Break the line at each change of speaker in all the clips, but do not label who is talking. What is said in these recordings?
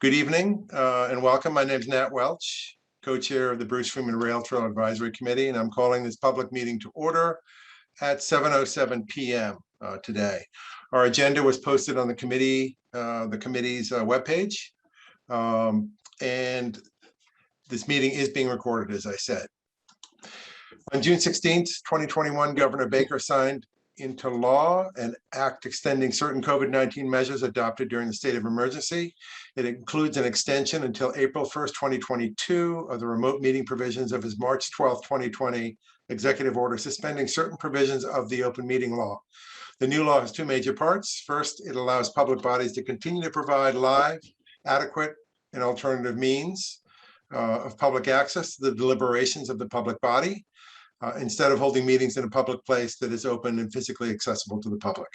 Good evening and welcome. My name is Nat Welch, co-chair of the Bruce Freeman Rail Trail Advisory Committee, and I'm calling this public meeting to order at 7:07 p.m. Today. Our agenda was posted on the committee's webpage, and this meeting is being recorded, as I said. On June 16th, 2021, Governor Baker signed into law an act extending certain COVID-19 measures adopted during the state of emergency. It includes an extension until April 1st, 2022 of the remote meeting provisions of his March 12th, 2020 executive order suspending certain provisions of the open meeting law. The new law has two major parts. First, it allows public bodies to continue to provide live, adequate, and alternative means of public access to the deliberations of the public body, instead of holding meetings in a public place that is open and physically accessible to the public.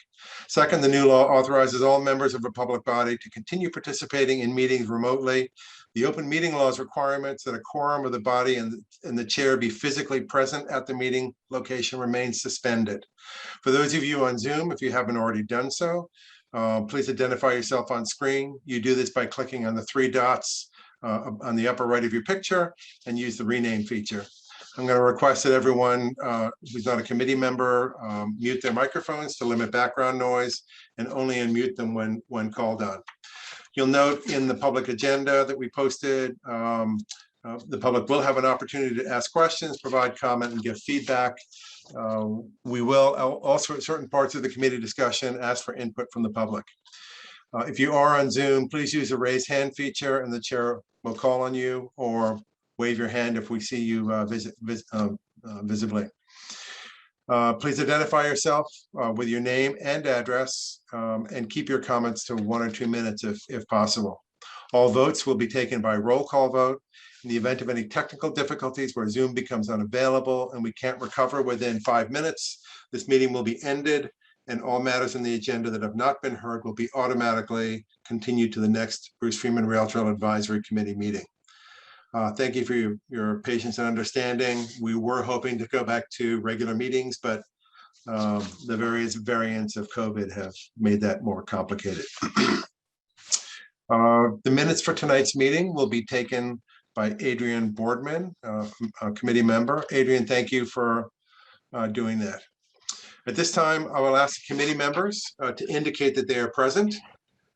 Second, the new law authorizes all members of a public body to continue participating in meetings remotely. The open meeting law's requirements that a quorum of the body and the chair be physically present at the meeting location remains suspended. For those of you on Zoom, if you haven't already done so, please identify yourself on screen. You do this by clicking on the three dots on the upper right of your picture and use the rename feature. I'm going to request that everyone who's not a committee member mute their microphones to limit background noise and only unmute them when called on. You'll note in the public agenda that we posted, the public will have an opportunity to ask questions, provide comment, and give feedback. We will also at certain parts of the committee discussion ask for input from the public. If you are on Zoom, please use the raise hand feature and the chair will call on you, or wave your hand if we see you visibly. Please identify yourself with your name and address, and keep your comments to 1 or 2 minutes if possible. All votes will be taken by roll call vote. In the event of any technical difficulties where Zoom becomes unavailable and we can't recover within 5 minutes, this meeting will be ended and all matters on the agenda that have not been heard will be automatically continued to the next Bruce Freeman Rail Trail Advisory Committee meeting. Thank you for your patience and understanding. We were hoping to go back to regular meetings, but the various variants of COVID have made that more complicated. The minutes for tonight's meeting will be taken by Adrian Boardman, a committee member. Adrian, thank you for doing that. At this time, I will ask the committee members to indicate that they are present.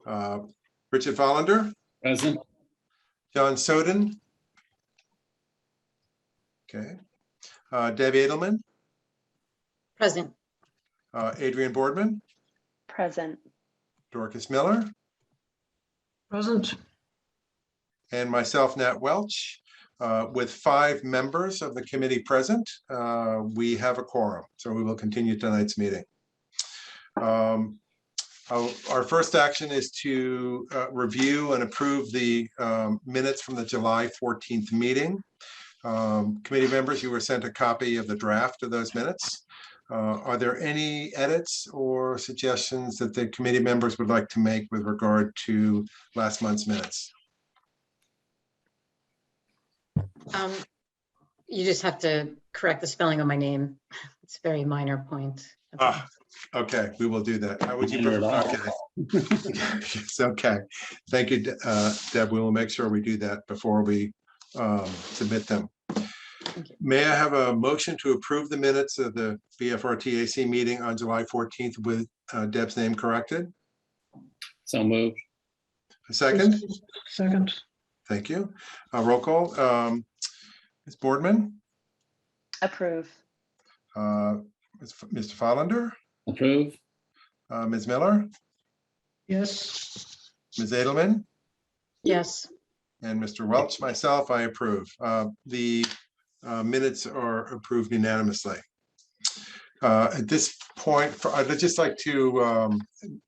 Richard Vollander.
Present.
John Soden. Okay. Deb Edelman.
Present.
Adrian Boardman.
Present.
Dorcas Miller.
Present.
And myself, Nat Welch. With 5 members of the committee present, we have a quorum, so we will continue tonight's meeting. Our first action is to review and approve the minutes from the July 14th meeting. Committee members, you were sent a copy of the draft of those minutes. Are there any edits or suggestions that the committee members would like to make with regard to last month's minutes?
You just have to correct the spelling of my name. It's a very minor point.
Okay, we will do that. How would you prefer? Okay. It's okay. Thank you, Deb. We will make sure we do that before we submit them. May I have a motion to approve the minutes of the Bfrtac meeting on July 14th with Deb's name corrected?
So moved.
A second?
Second.
Thank you. Roll call. Ms. Boardman?
Approve.
Mr. Vollander?
Approve.
Ms. Miller?
Yes.
Ms. Edelman?
Yes.
And Mr. Welch, myself, I approve. The minutes are approved unanimously. At this point, I'd just like to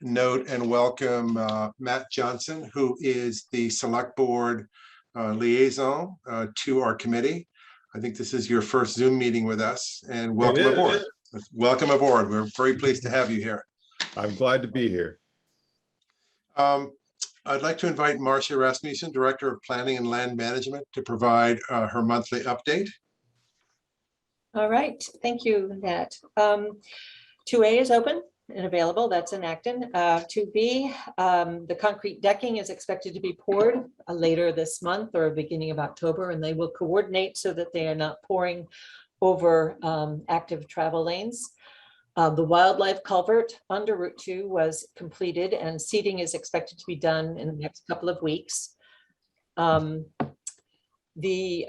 note and welcome Matt Johnson, who is the Select Board liaison to our committee. I think this is your first Zoom meeting with us, and welcome aboard. Welcome aboard. We're very pleased to have you here.
I'm glad to be here.
I'd like to invite Marcia Rasmussen, Director of Planning and Land Management, to provide her monthly update.
All right, thank you, Nat. 2A is open and available. That's in Acton. 2B, the concrete decking is expected to be poured later this month or beginning of October, and they will coordinate so that they are not pouring over active travel lanes. The wildlife culvert under Route 2 was completed, and seeding is expected to be done in the next couple of weeks. The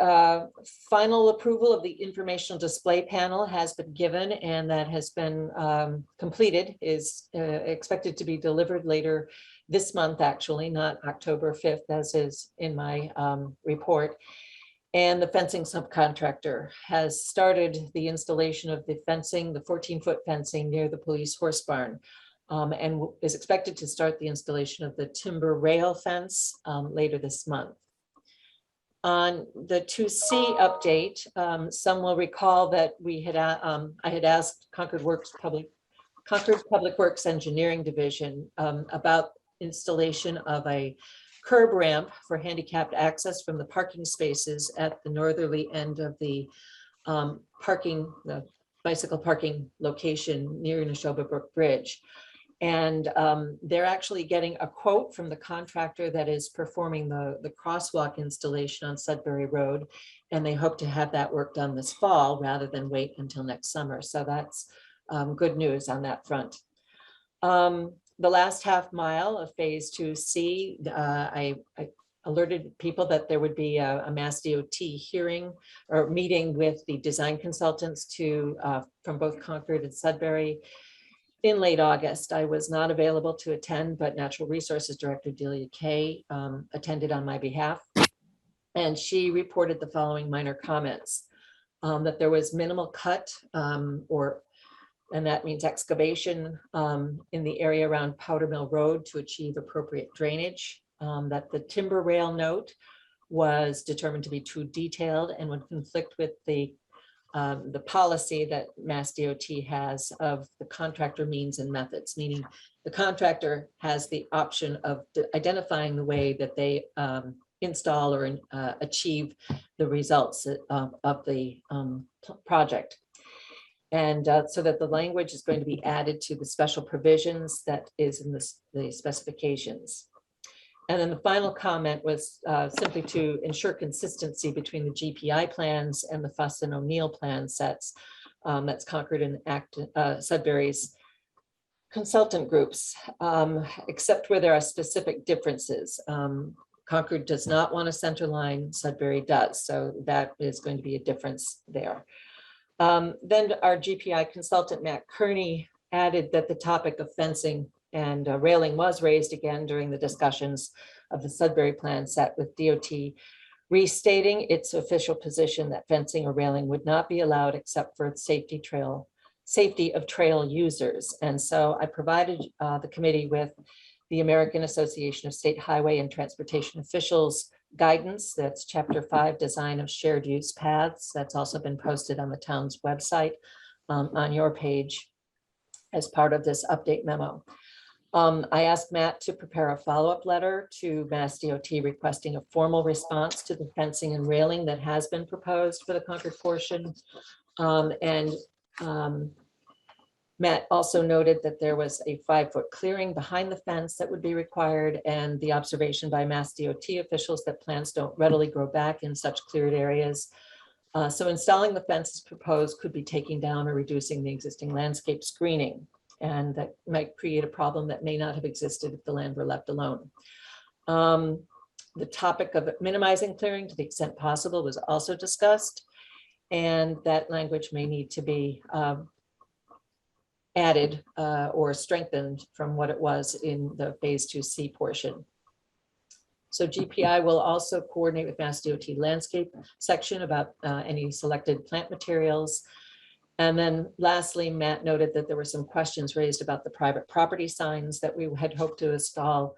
final approval of the informational display panel has been given, and that has been completed, is expected to be delivered later this month, actually, not October 5th, as is in my report. And the fencing subcontractor has started the installation of the fencing, the 14-foot fencing near the police horse barn, and is expected to start the installation of the timber rail fence later this month. On the 2C update, some will recall that we had I had asked Concord Public Works Engineering Division about installation of a curb ramp for handicapped access from the parking spaces at the northerly end of the bicycle parking location near Neshoba Brook Bridge. And they're actually getting a quote from the contractor that is performing the crosswalk installation on Sudbury Road. And they hope to have that work done this fall rather than wait until next summer. So that's good news on that front. The last half mile of phase 2C, I alerted people that there would be a Mass DOT hearing or meeting with the design consultants from both Concord and Sudbury in late August. I was not available to attend, but Natural Resources Director Delia Kay attended on my behalf. And she reported the following minor comments, that there was minimal cut and that means excavation in the area around Powder Mill Road to achieve appropriate drainage, that the timber rail note was determined to be too detailed and would conflict with the policy that Mass DOT has of the contractor means and methods, meaning the contractor has the option of identifying the way that they install or achieve the results of the project. And so that the language is going to be added to the special provisions that is in the specifications. And then the final comment was simply to ensure consistency between the GPI plans and the Fuss and O'Neill plan sets. That's Concord and Sudbury's consultant groups, except where there are specific differences. Concord does not want a center line, Sudbury does. So that is going to be a difference there. Then our GPI consultant, Matt Kearney, added that the topic of fencing and railing was raised again during the discussions of the Sudbury plan set with DOT, restating its official position that fencing or railing would not be allowed except for safety of trail users. And so I provided the committee with the American Association of State Highway and Transportation Officials guidance. That's Chapter 5, Design of Shared Use Paths. That's also been posted on the town's website on your page as part of this update memo. I asked Matt to prepare a follow-up letter to Mass DOT requesting a formal response to the fencing and railing that has been proposed for the Concord portion. Matt also noted that there was a 5-foot clearing behind the fence that would be required, and the observation by Mass DOT officials that plants don't readily grow back in such cleared areas. So installing the fence as proposed could be taking down or reducing the existing landscape screening, and that might create a problem that may not have existed if the land were left alone. The topic of minimizing clearing to the extent possible was also discussed, and that language may need to be added or strengthened from what it was in the phase 2C portion. So GPI will also coordinate with Mass DOT landscape section about any selected plant materials. And then lastly, Matt noted that there were some questions raised about the private property signs that we had hoped to install.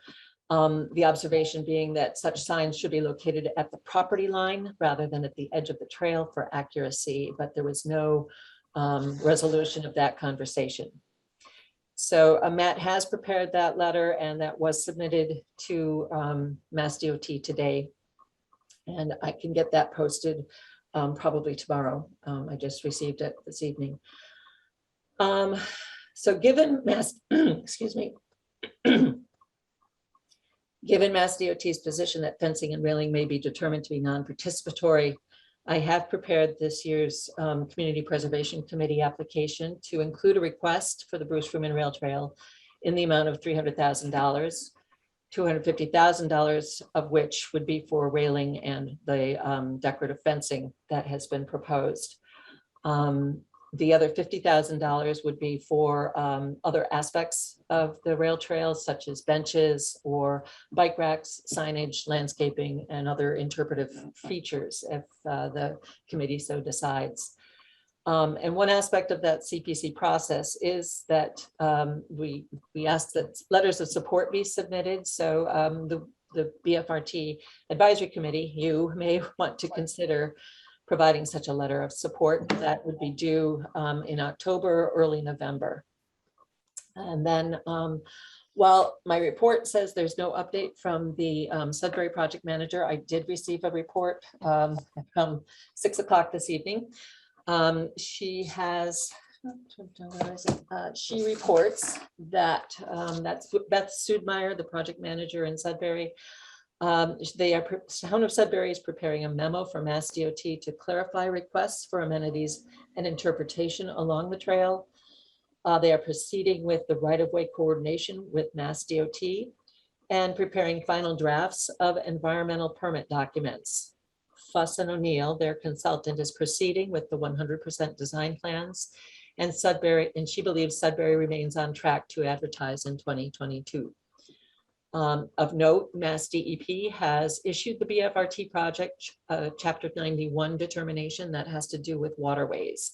The observation being that such signs should be located at the property line rather than at the edge of the trail for accuracy, but there was no resolution of that conversation. So Matt has prepared that letter, and that was submitted to Mass DOT today. And I can get that posted probably tomorrow. I just received it this evening. So given Mass, excuse me. Given Mass DOT's position that fencing and railing may be determined to be non-participatory, I have prepared this year's Community Preservation Committee application to include a request for the Bruce Freeman Rail Trail in the amount of $300,000, $250,000 of which would be for railing and the decorative fencing that has been proposed. The other $50,000 would be for other aspects of the rail trail, such as benches or bike racks, signage, landscaping, and other interpretive features if the committee so decides. And one aspect of that CPC process is that we ask that letters of support be submitted. So the BFRT Advisory Committee, you may want to consider providing such a letter of support that would be due in October, early November. And then while my report says there's no update from the Sudbury project manager, I did receive a report from 6 o'clock this evening. She has, she reports that that's Beth Sudmeyer, the project manager in Sudbury. Town of Sudbury is preparing a memo for Mass DOT to clarify requests for amenities and interpretation along the trail. They are proceeding with the right-of-way coordination with Mass DOT and preparing final drafts of environmental permit documents. Fuss and O'Neill, their consultant, is proceeding with the 100% design plans, and she believes Sudbury remains on track to advertise in 2022. Of note, Mass DEP has issued the BFRT project Chapter 91 determination that has to do with waterways.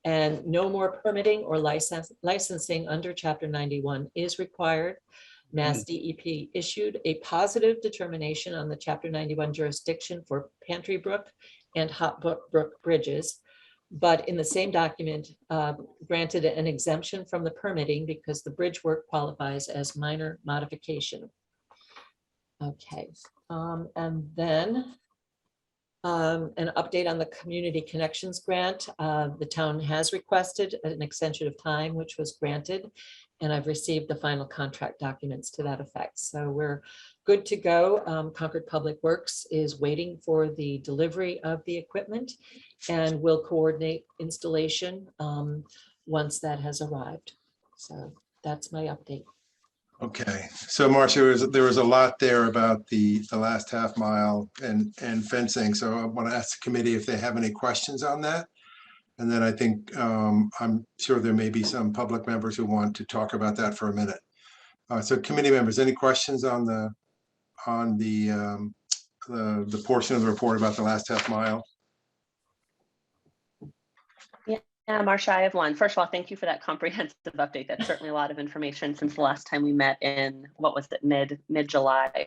And no more permitting or licensing under Chapter 91 is required. Mass DEP issued a positive determination on the Chapter 91 jurisdiction for Pantry Brook and Hot Brook bridges, but in the same document granted an exemption from the permitting because the bridge work qualifies as minor modification. Okay, and then an update on the Community Connections Grant. The town has requested an extension of time, which was granted, and I've received the final contract documents to that effect. So we're good to go. Concord Public Works is waiting for the delivery of the equipment and will coordinate installation once that has arrived. So that's my update.
Okay, so Marcia, there was a lot there about the last half mile and fencing. So I want to ask the committee if they have any questions on that. And then I think I'm sure there may be some public members who want to talk about that for a minute. So committee members, any questions on the portion of the report about the last half mile?
Yeah, Marcia, I have one. First of all, thank you for that comprehensive update. That's certainly a lot of information since the last time we met in, what was it, mid-July.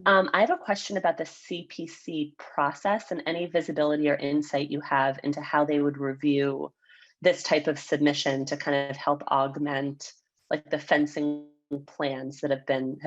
I have a question about the CPC process and any visibility or insight you have into how they would review this type of submission to kind of help augment like the fencing plans that have been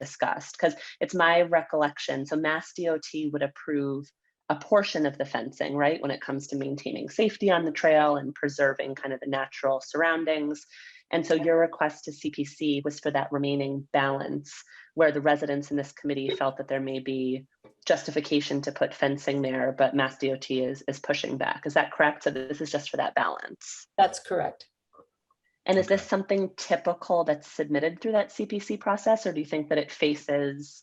discussed. Because it's my recollection, so Mass DOT would approve a portion of the fencing, right, when it comes to maintaining safety on the trail and preserving kind of the natural surroundings. And so your request to CPC was for that remaining balance where the residents in this committee felt that there may be justification to put fencing there, but Mass DOT is pushing back. Is that correct? So this is just for that balance?
That's correct.
And is this something typical that's submitted through that CPC process, or do you think that it faces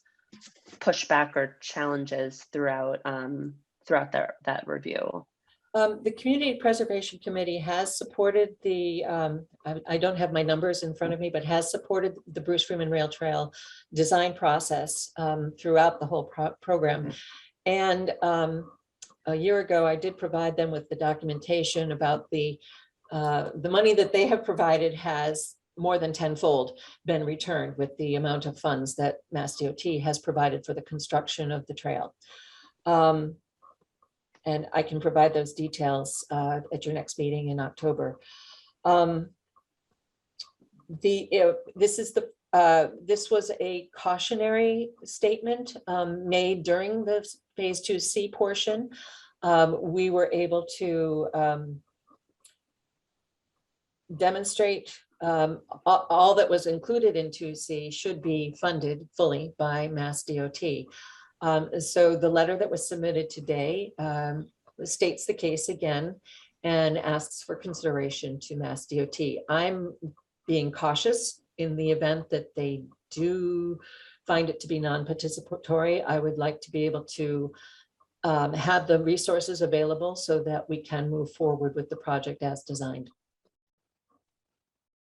pushback or challenges throughout that review?
The Community Preservation Committee has supported the, I don't have my numbers in front of me, but has supported the Bruce Freeman Rail Trail design process throughout the whole program. And a year ago, I did provide them with the documentation about the money that they have provided has more than tenfold been returned with the amount of funds that Mass DOT has provided for the construction of the trail. And I can provide those details at your next meeting in October. This was a cautionary statement made during the phase 2C portion. We were able to demonstrate all that was included in 2C should be funded fully by Mass DOT. So the letter that was submitted today states the case again and asks for consideration to Mass DOT. I'm being cautious in the event that they do find it to be non-participatory. I would like to be able to have the resources available so that we can move forward with the project as designed.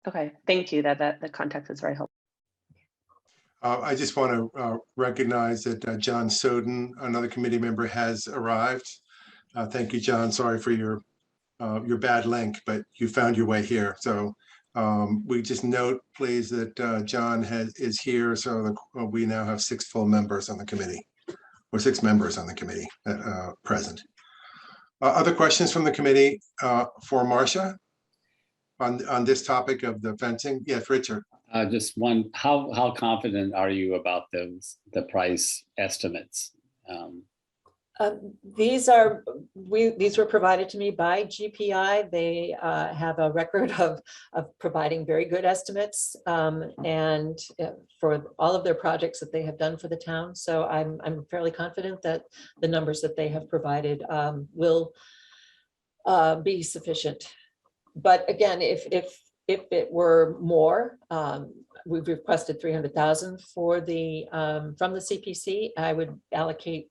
Okay, thank you. That context is very helpful.
I just want to recognize that John Soden, another committee member, has arrived. Thank you, John. Sorry for your bad link, but you found your way here. So we just note, please, that John is here. So we now have 6 full members on the committee, or 6 members on the committee present. Other questions from the committee for Marcia on this topic of the fencing? Yes, Richard.
Just one, how confident are you about the price estimates?
These were provided to me by GPI. They have a record of providing very good estimates and for all of their projects that they have done for the town. So I'm fairly confident that the numbers that they have provided will be sufficient. But again, if it were more, we've requested 300,000 for the from the CPC. I would allocate,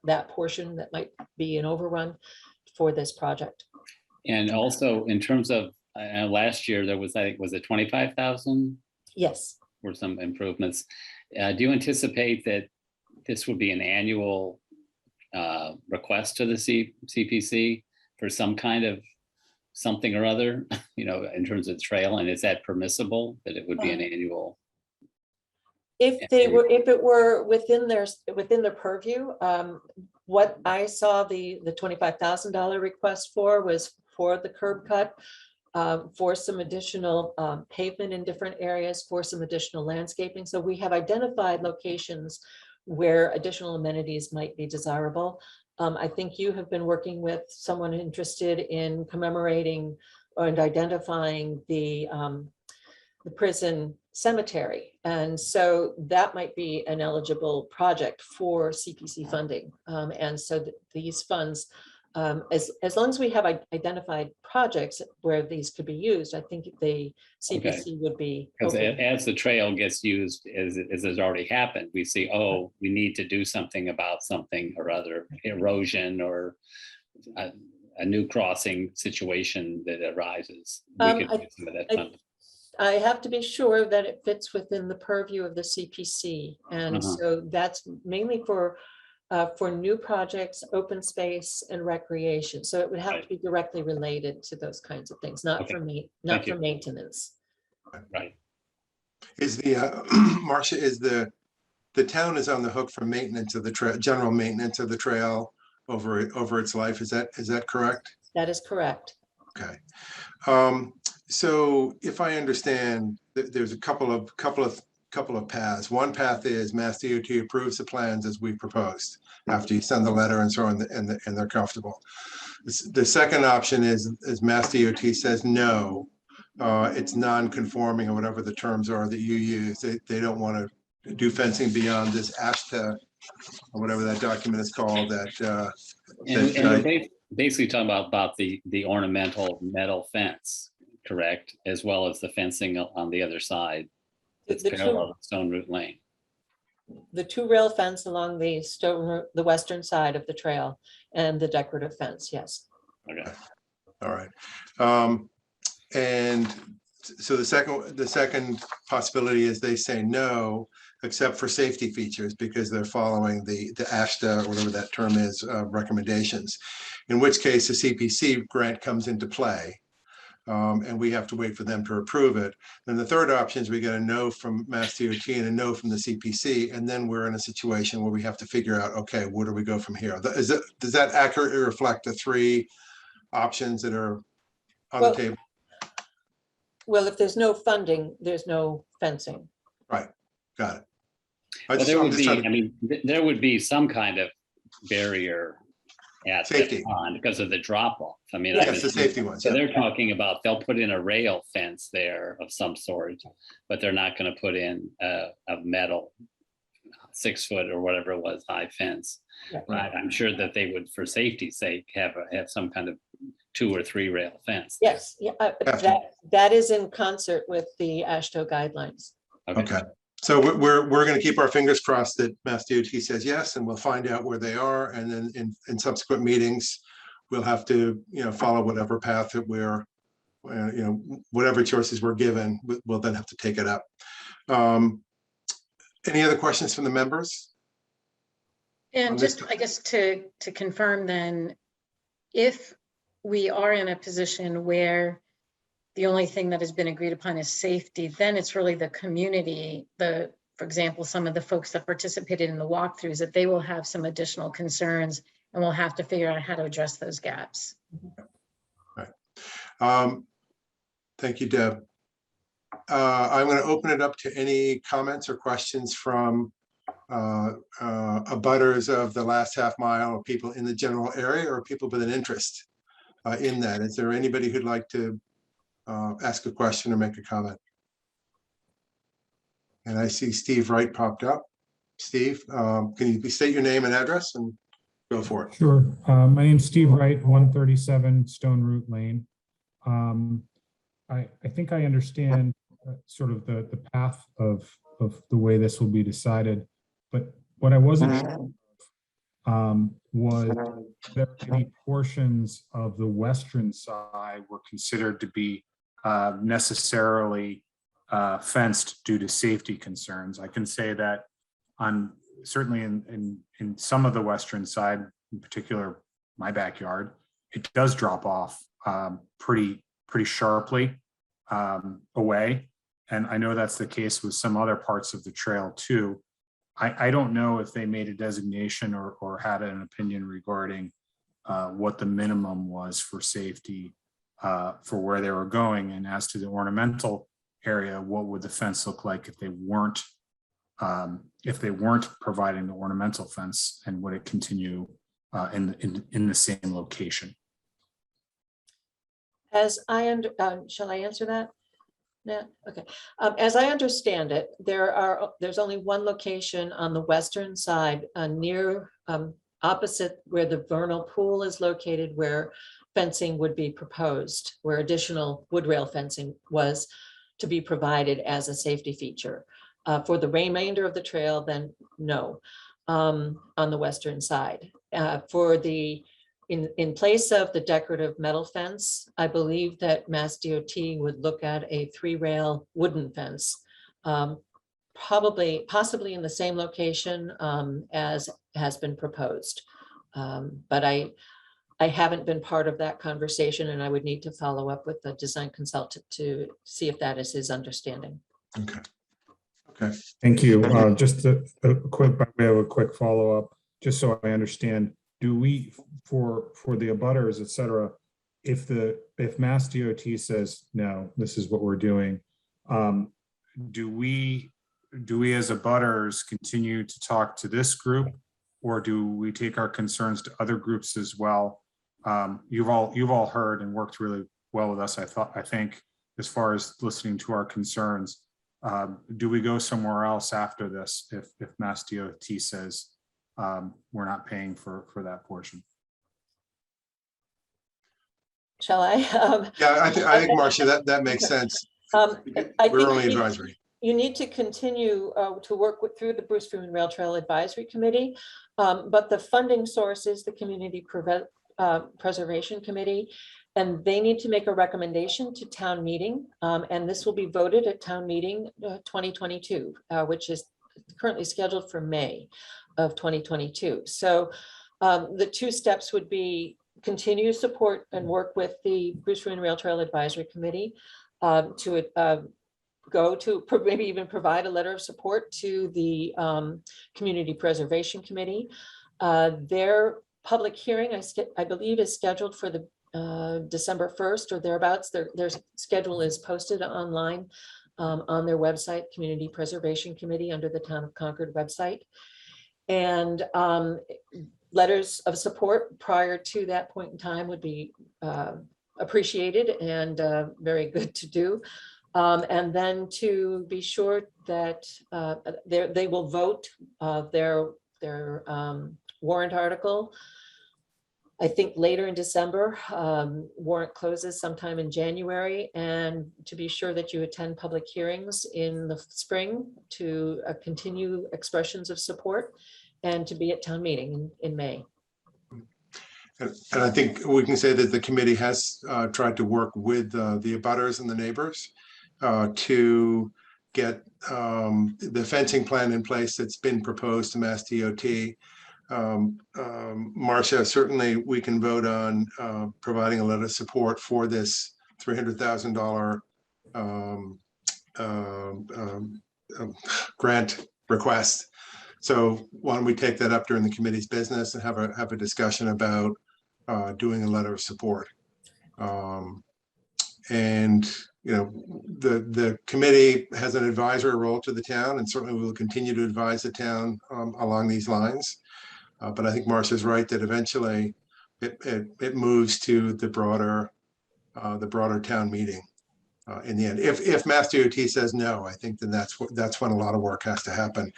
that portion that might be an overrun for this project.
And also in terms of last year, there was, I think, was it 25,000
Yes.
for some improvements? Do you anticipate that this would be an annual request to the CPC for some kind of something or other, in terms of the trail, and is that permissible, that it would be an annual?
If it were within their purview, what I saw the $25,000 request for was for the curb cut, for some additional pavement in different areas, for some additional landscaping. So we have identified locations where additional amenities might be desirable. I think you have been working with someone interested in commemorating and identifying the prison cemetery. And so that might be an eligible project for CPC funding. And so these funds, as long as we have identified projects where these could be used, I think the CPC would be.
Because as the trail gets used, as has already happened, we see, oh, we need to do something about something or other, erosion or a new crossing situation that arises. We could use some of that funding.
I have to be sure that it fits within the purview of the CPC. And so that's mainly for new projects, open space and recreation. So it would have to be directly related to those kinds of things, not for maintenance.
Right.
Is the Marcia, is the town is on the hook for maintenance of the trail, general maintenance of the trail over its life? Is that correct?
That is correct.
Okay. So if I understand, there's a couple of paths. One path is Mass DOT approves the plans as we proposed after you send the letter and so on, and they're comfortable. The second option is Mass DOT says no, it's non-conforming or whatever the terms are that you use. They don't want to do fencing beyond this ASHTA or whatever that document is called.
And we're basically talking about the ornamental metal fence, correct, as well as the fencing on the other side. It's parallel to Stone Root Lane.
The 2 rail fence along the western side of the trail and the decorative fence, yes.
Okay.
All right. And so the second possibility is they say no, except for safety features, because they're following the ASHTA, or whatever that term is, recommendations, in which case the CPC grant comes into play. And we have to wait for them to approve it. Then the third option is we get a no from Mass DOT and a no from the CPC, and then we're in a situation where we have to figure out, okay, where do we go from here? Does that accurately reflect the 3 options that are on the table?
Well, if there's no funding, there's no fencing.
Right, got it.
Well, there would be some kind of barrier at the
Safety.
pond because of the drop off. I mean,
Yes, the safety ones.
so
Yeah.
they're talking about they'll put in a rail fence there of some sort, but they're not going to put in a metal 6 foot or whatever it was high fence.
Right.
I'm sure that they would, for safety's sake, have some kind of 2 or 3 rail fence.
Yes, yeah, that is in concert with the AASHTO guidelines.
Okay. So we're going to keep our fingers crossed that Mass DOT says yes, and we'll find out where they are. And then in subsequent meetings, we'll have to, follow whatever path that we're, whatever choices we're given, we'll then have to take it up. Any other questions from the members?
And just, I guess, to confirm then, if we are in a position where the only thing that has been agreed upon is safety, then it's really the community, for example, some of the folks that participated in the walkthroughs, that they will have some additional concerns and we'll have to figure out how to address those gaps.
Right. Thank you, Deb. I'm going to open it up to any comments or questions from abutters of the last half mile, or people in the general area, or people with an interest in that. Is there anybody who'd like to ask a question or make a comment? And I see Steve Wright popped up. Steve, can you please state your name and address and go for it?
Sure. My name's Steve Wright, 137 Stone Root Lane. I think I understand sort of the path of the way this will be decided, but what I wasn't sure of, was there any portions of the western side were considered to be necessarily fenced due to safety concerns. I can say that certainly in some of the western side, in particular my backyard, it does drop off pretty sharply away. And I know that's the case with some other parts of the trail too. I don't know if they made a designation or had an opinion regarding what the minimum was for safety for where they were going. And as to the ornamental area, what would the fence look like if they weren't providing the ornamental fence, and would it continue in the same location?
As shall I answer that? Yeah, okay. As I understand it, there's only one location on the western side near opposite where the vernal pool is located, where fencing would be proposed, where additional wood rail fencing was to be provided as a safety feature. For the remainder of the trail, then no, on the western side. In place of the decorative metal fence, I believe that Mass DOT would look at a 3-rail wooden fence, possibly in the same location as has been proposed. But I haven't been part of that conversation, and I would need to follow up with the design consultant to see if that is his understanding.
Okay. Okay.
Thank you. Just a quick follow-up, just so I understand. Do we, for the abutters, et cetera, if Mass DOT says, no, this is what we're doing, do we as abutters continue to talk to this group, or do we take our concerns to other groups as well? You've all heard and worked really well with us, I think, as far as listening to our concerns. Do we go somewhere else after this if Mass DOT says we're not paying for that portion?
Shall I?
Yeah, I think Marcia, that makes sense. We're only advisory.
You need to continue to work through the Bruce Freeman Rail Trail Advisory Committee, but the funding source is the Community Preservation Committee, and they need to make a recommendation to town meeting, and this will be voted at town meeting 2022, which is currently scheduled for May of 2022. So the 2 steps would be continue support and work with the Bruce Freeman Rail Trail Advisory Committee to go to maybe even provide a letter of support to the Community Preservation Committee. Their public hearing, I believe, is scheduled for the December 1st or thereabouts. Their schedule is posted online on their website, Community Preservation Committee, under the Town of Concord website. And letters of support prior to that point in time would be appreciated and very good to do. And then to be sure that they will vote their warrant article. I think later in December, warrant closes sometime in January, and to be sure that you attend public hearings in the spring to continue expressions of support and to be at town meeting in May.
And I think we can say that the committee has tried to work with the abutters and the neighbors to get the fencing plan in place that's been proposed to Mass DOT. Marcia, certainly we can vote on providing a letter of support for this $300,000 grant request. So why don't we take that up during the committee's business and have a discussion about doing a letter of support. And the committee has an advisory role to the town, and certainly we will continue to advise the town along these lines. But I think Marcia's right that eventually it moves to the broader town meeting in the end. If Mass DOT says no, I think then that's when a lot of work has to happen.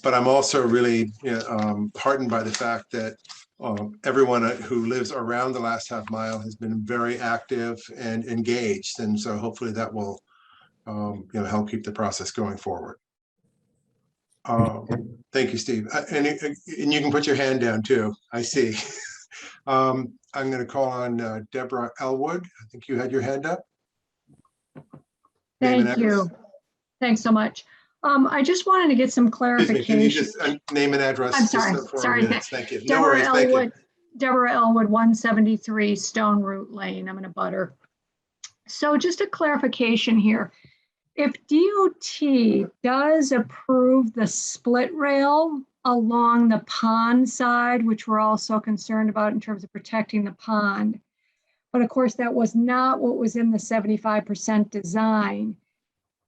But I'm also really heartened by the fact that everyone who lives around the last half mile has been very active and engaged, and so hopefully that will help keep the process going forward. Thank you, Steve. And you can put your hand down too. I see. I'm going to call on Deborah Elwood. I think you had your hand up.
Thank you. Thanks so much. I just wanted to get some clarification.
Can you just name and address?
I'm sorry. Sorry.
Thank you.
Deborah Elwood, Deborah Elwood, 173 Stone Root Lane. I'm in a butter. So just a clarification here. If DOT does approve the split rail along the pond side, which we're also concerned about in terms of protecting the pond, but of course that was not what was in the 75% design,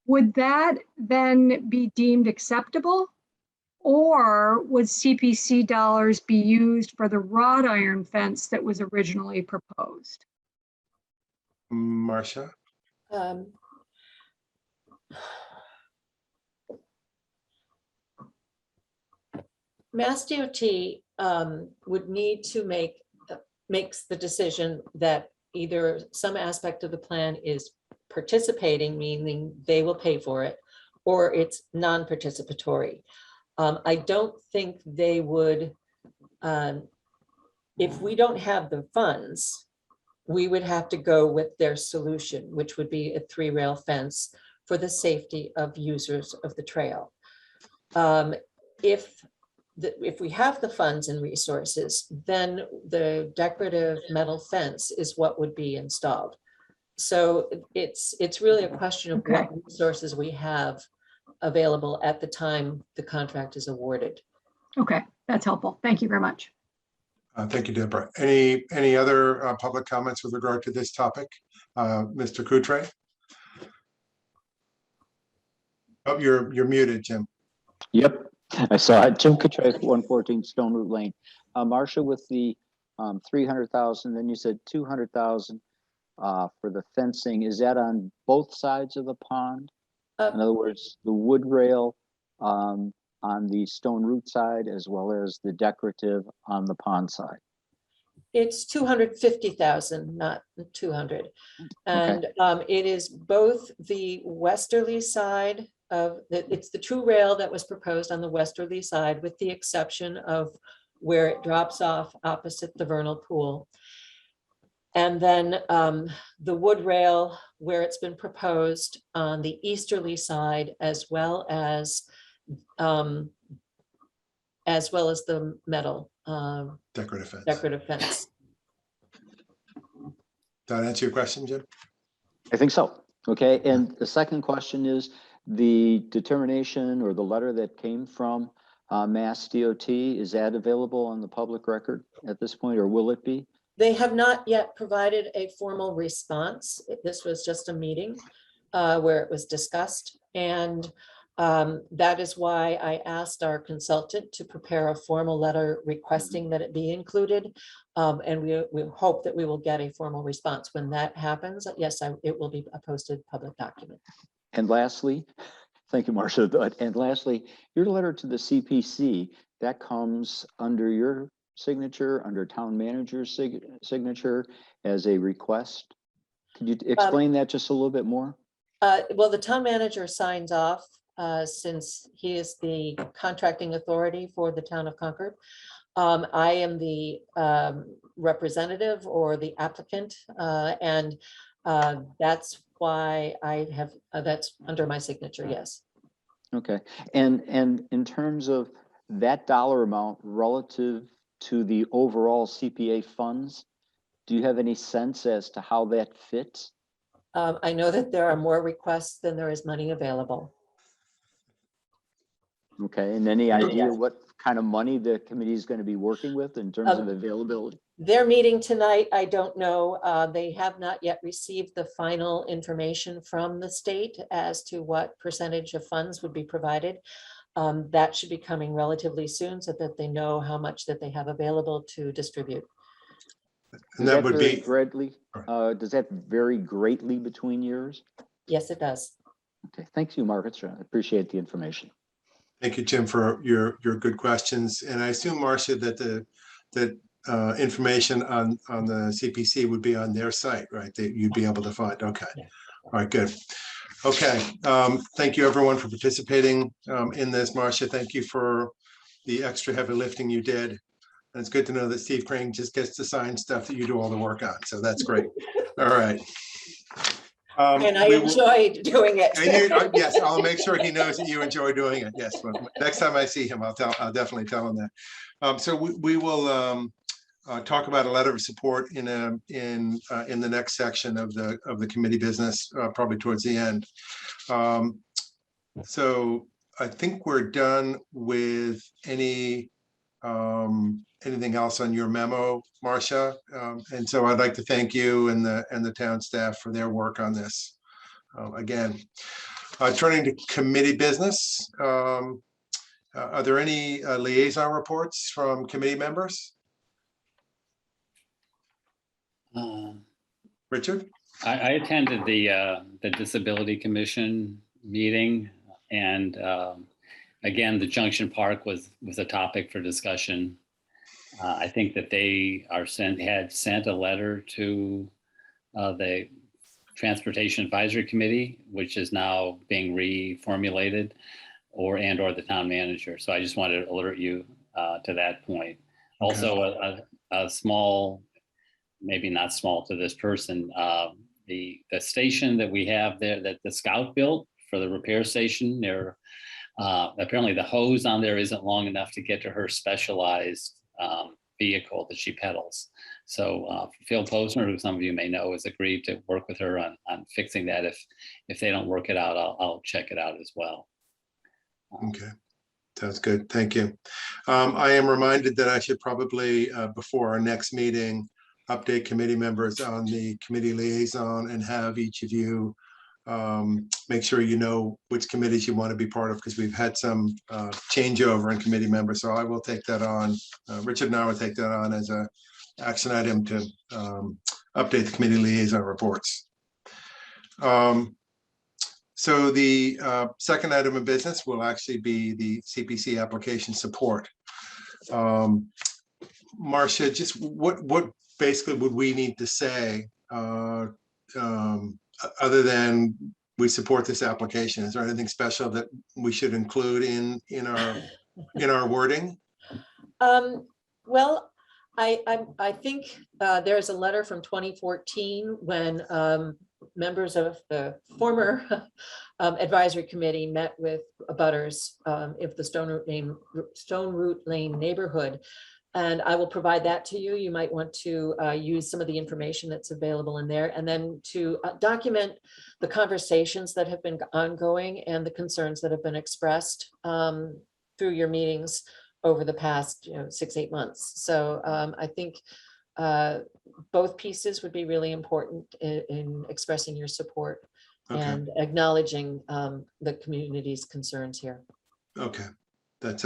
would that then be deemed acceptable? Or would CPC dollars be used for the wrought iron fence that was originally proposed?
Marcia?
Mass DOT would need to makes the decision that either some aspect of the plan is participating, meaning they will pay for it, or it's non-participatory. I don't think they would, if we don't have the funds, we would have to go with their solution, which would be a 3-rail fence for the safety of users of the trail. If we have the funds and resources, then the decorative metal fence is what would be installed. So it's really a question of what resources we have available at the time the contract is awarded.
Okay, that's helpful. Thank you very much.
Thank you, Deborah. Any other public comments with regard to this topic? Mr. Coutre? Oh, you're muted, Jim.
Yep, I saw it. Jim Coutre, 114 Stone Root Lane. Marcia, with the 300,000, then you said 200,000 for the fencing. Is that on both sides of the pond? In other words, the wood rail on the Stone Root side, as well as the decorative on the pond side?
It's 250,000, not 200. And it is both the westerly side of it's the true rail that was proposed on the westerly side, with the exception of where it drops off opposite the vernal pool. And then the wood rail where it's been proposed on the easterly side, as well as the metal decorative fence.
Does that answer your question, Jim?
I think so. Okay, and the second question is the determination or the letter that came from Mass DOT, is that available on the public record at this point, or will it be?
They have not yet provided a formal response. This was just a meeting where it was discussed. And That is why I asked our consultant to prepare a formal letter requesting that it be included. And we hope that we will get a formal response. When that happens, yes, it will be a posted public document.
And lastly, thank you, Marcia. And lastly, your letter to the CPC, that comes under your signature, under town manager's signature as a request. Could you explain that just a little bit more?
Well, the town manager signs off since he is the contracting authority for the town of Concord. I am the representative or the applicant, and that's why I have, that's under my signature, yes.
Okay, and in terms of that dollar amount relative to the overall CPA funds, do you have any sense as to how that fits?
I know that there are more requests than there is money available.
Okay, and any idea
Yes.
what kind of money the committee is going to be working with in terms of availability?
They're meeting tonight. I don't know. They have not yet received the final information from the state as to what percentage of funds would be provided. That should be coming relatively soon so that they know how much that they have available to distribute.
And that would
vary
be
greatly. Does that vary greatly between years?
Yes, it does.
Okay, thank you, Margaret. I appreciate the information.
Thank you, Jim, for your good questions. And I assume, Marcia, that the information on the CPC would be on their site, right? That you'd be able to find. Okay.
Yeah.
All right, good. Okay. Thank you, everyone, for participating in this. Marcia, thank you for the extra heavy lifting you did. And it's good to know that Steve Crane just gets to sign stuff that you do all the work on. So that's great. All right.
And I enjoyed doing it.
Yes, I'll make sure he knows that you enjoy doing it. Yes, well, next time I see him, I'll definitely tell him that. So we will talk about a letter of support in the next section of the committee business, probably towards the end. So I think we're done with anything else on your memo, Marcia. And so I'd like to thank you and the town staff for their work on this. Again, turning to committee business, are there any liaison reports from committee members? Richard?
I attended the Disability Commission meeting, and again, the Junction Park was a topic for discussion. I think that they had sent a letter to the Transportation Advisory Committee, which is now being reformulated, or the town manager. So I just wanted to alert you to that point.
Okay.
Also, a small, maybe not small to this person, the station that we have there that the Scout built for the repair station, there apparently the hose on there isn't long enough to get to her specialized vehicle that she pedals. So Phil Posner, who some of you may know, has agreed to work with her on fixing that. If they don't work it out, I'll check it out as well.
Okay, sounds good. Thank you. I am reminded that I should probably, before our next meeting, update committee members on the committee liaison and have each of you make sure you know which committees you want to be part of, because we've had some changeover in committee members. So I will take that on. Richard and I will take that on as a action item to update the committee liaison reports. So the second item of business will actually be the CPC application support. Marcia, just what basically would we need to say other than we support this application? Is there anything special that we should include in our wording?
Well, I think there's a letter from 2014 when members of the former advisory committee met with abutters of the Stone Root Lane neighborhood. And I will provide that to you. You might want to use some of the information that's available in there, and then to document the conversations that have been ongoing and the concerns that have been expressed through your meetings over the past 6-8 months. So I think both pieces would be really important in expressing your support
Okay.
and acknowledging the community's concerns here.
Okay, that's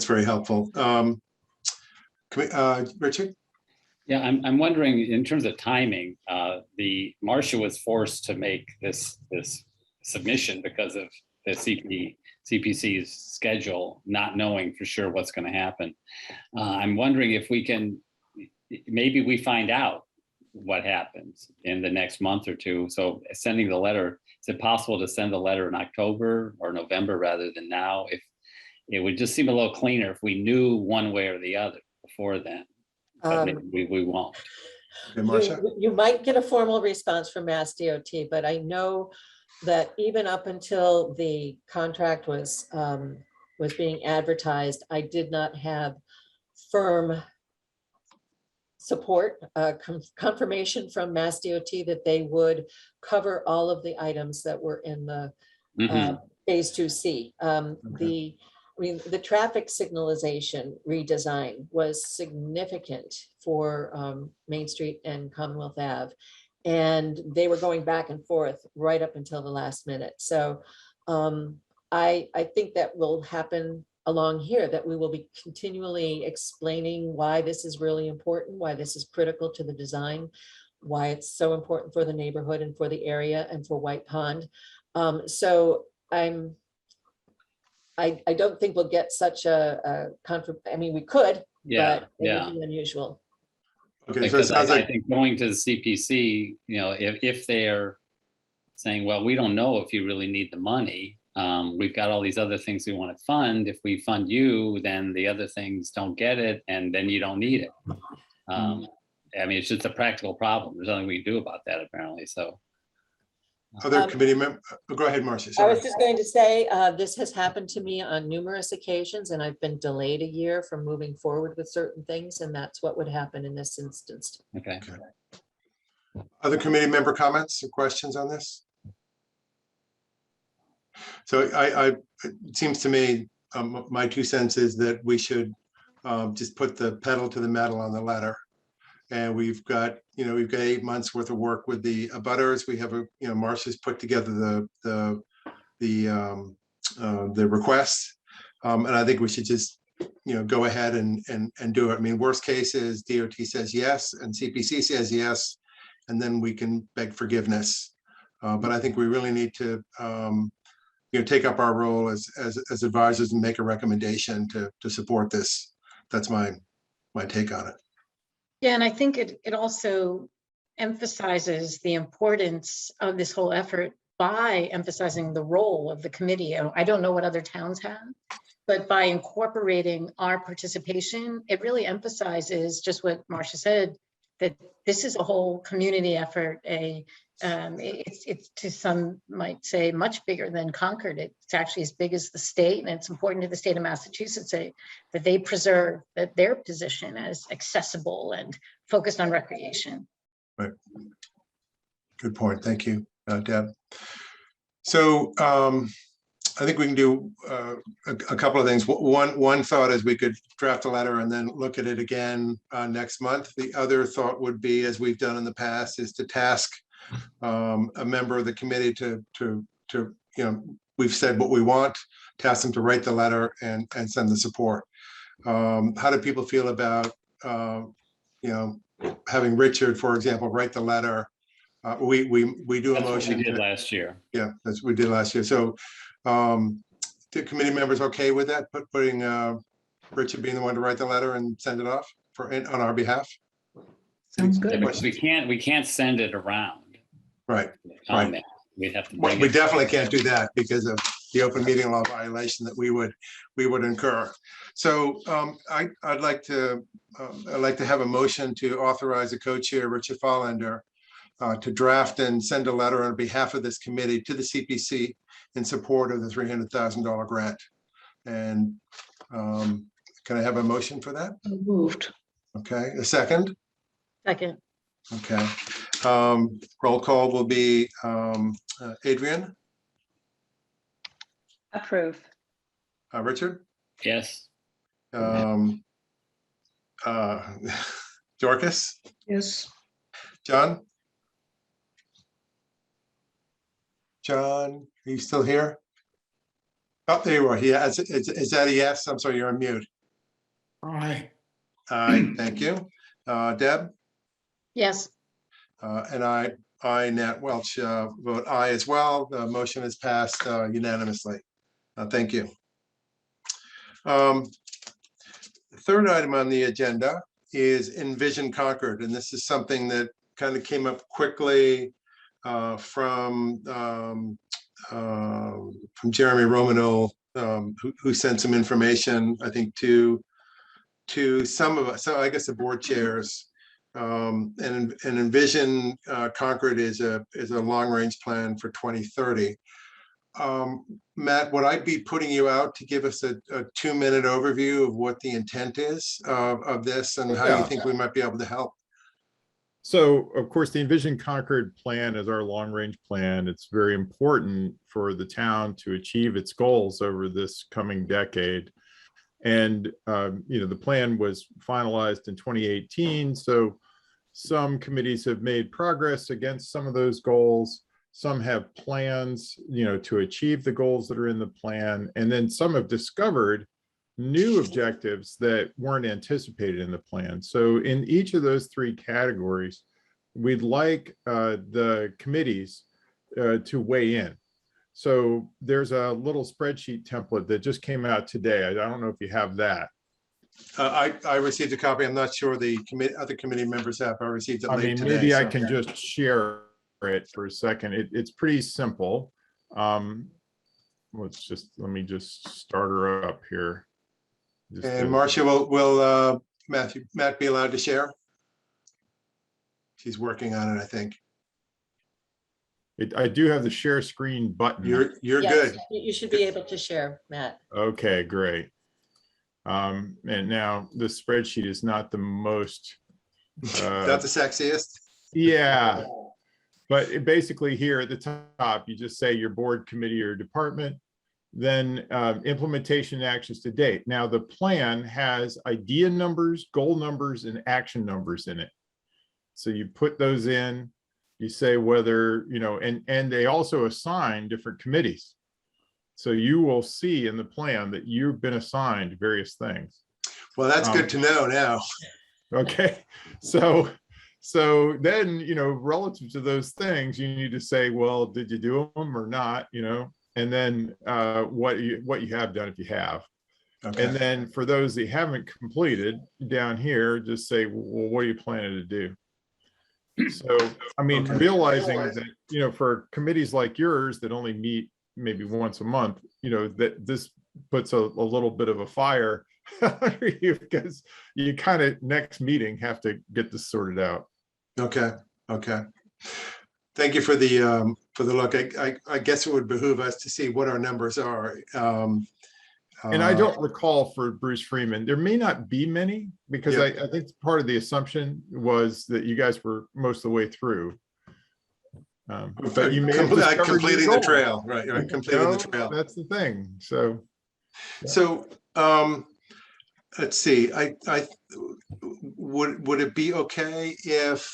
very helpful. Richard?
Yeah, I'm wondering in terms of timing, the Marcia was forced to make this submission because of the CPC's schedule, not knowing for sure what's going to happen. I'm wondering if we can, maybe we find out what happens in the next month or two. So sending the letter, is it possible to send the letter in October or November rather than now? If it would just seem a little cleaner if we knew one way or the other before then. But maybe we won't.
Okay, Marcia?
You might get a formal response from Mass DOT, but I know that even up until the contract was being advertised, I did not have firm support, confirmation from Mass DOT that they would cover all of the items that were in the phase 2C. The traffic signalization redesign was significant for Main Street and Commonwealth Ave. And they were going back and forth right up until the last minute. So I think that will happen along here, that we will be continually explaining why this is really important, why this is critical to the design, why it's so important for the neighborhood and for the area and for White Pond. So I don't think we'll get such I mean, we could, but it would be unusual.
Okay, so it
Because
sounds
I
like,
think going to the CPC, you know, if they're saying, well, we don't know if you really need the money. We've got all these other things we want to fund. If we fund you, then the other things don't get it, and then you don't need it. I mean, it's just a practical problem. There's nothing we can do about that, apparently. So,
other committee member, go ahead, Marcia.
I
Sorry.
was just going to say, this has happened to me on numerous occasions, and I've been delayed a year from moving forward with certain things, and that's what would happen in this instance.
okay.
Other committee member comments or questions on this? So it seems to me, my 2 cents is that we should just put the pedal to the metal on the letter. And we've got 8 months worth of work with the abutters. We have Marcia's put together the request. And I think we should just, go ahead and do it. I mean, worst case is DOT says yes and CPC says yes, and then we can beg forgiveness. But I think we really need to, take up our role as advisors and make a recommendation to support this. That's my take on it.
Yeah, and I think it also emphasizes the importance of this whole effort by emphasizing the role of the committee. I don't know what other towns have, but by incorporating our participation, it really emphasizes just what Marcia said, that this is a whole community effort. It's to some might say much bigger than Concord. It's actually as big as the state, and it's important to the state of Massachusetts that they preserve their position as accessible and focused on recreation.
Right. Good point. Thank you, Deb. So I think we can do a couple of things. One thought is we could draft a letter and then look at it again next month. The other thought would be, as we've done in the past, is to task a member of the committee to we've said what we want, task them to write the letter and send the support. How do people feel about having Richard, for example, write the letter? We do a
That's
motion.
what we did last year.
Yeah, that's what we did last year. So the committee members okay with that? Putting Richard being the one to write the letter and send it off on our behalf?
Sounds
Yeah,
good.
because we can't send it around.
Right.
Comment. We'd have to
Well,
bring
we
it.
definitely can't do that because of the open meeting law violation that we would incur. So I'd like to have a motion to authorize the co-chair, Richard Follender, to draft and send a letter on behalf of this committee to the CPC in support of the $300,000 grant. And can I have a motion for that?
Moved.
Okay, a second?
Second.
Okay. Roll call will be Adrian,
Approve.
Richard,
Yes.
Dorcas,
Yes.
John, John, are you still here? Oh, there you are. Yeah, is that a yes? I'm sorry, you're on mute.
Aye.
Aye, thank you. Deb?
Yes,
And I, Nat Welch, vote aye as well. The motion is passed unanimously. Thank you. The third item on the agenda is Envision Concord, and this is something that kind of came up quickly from Jeremy Romano, who sent some information, I think, to some of us, so I guess the board chairs. And Envision Concord is a long-range plan for 2030. Matt, would I be putting you out to give us a 2-minute overview of what the intent is of this and how you think we might be able to help?
So, of course, the Envision Concord plan is our long-range plan. It's very important for the town to achieve its goals over this coming decade. And, the plan was finalized in 2018. So some committees have made progress against some of those goals. Some have plans, to achieve the goals that are in the plan. And then some have discovered new objectives that weren't anticipated in the plan. So in each of those 3 categories, we'd like the committees to weigh in. So there's a little spreadsheet template that just came out today. I don't know if you have that.
I received a copy. I'm not sure the other committee members have. I received it late today.
Maybe I can just share it for a second. It's pretty simple. Let me just start her up here.
And Marcia, will Matt be allowed to share? She's working on it, I think.
I do have the share screen button.
You're
Yes,
good.
You should be able to share, Matt.
Okay, great. And now the spreadsheet is not the most
Not the sexiest.
Yeah, but basically here at the top, you just say your board, committee, or department, then implementation actions to date. Now the plan has idea numbers, goal numbers, and action numbers in it. So you put those in, you say whether, and they also assign different committees. So you will see in the plan that you've been assigned various things.
Well, that's good to know now.
Okay, so then, relative to those things, you need to say, well, did you do them or not, and then what you have done if you have. Okay. And then for those that you haven't completed down here, just say, well, what are you planning to do? So, realizing that, for committees like yours that only meet maybe once a month, that this puts a little bit of a fire under you, because you kind of next meeting have to get this sorted out.
Okay. Thank you for the look. I guess it would behoove us to see what our numbers are.
And I don't recall for Bruce Freeman, there may not be many, because I think part of the assumption was that you guys were most of the way through. But you may have
completing the trail, right? Completing the trail.
That's the thing. So
let's see. I would it be okay if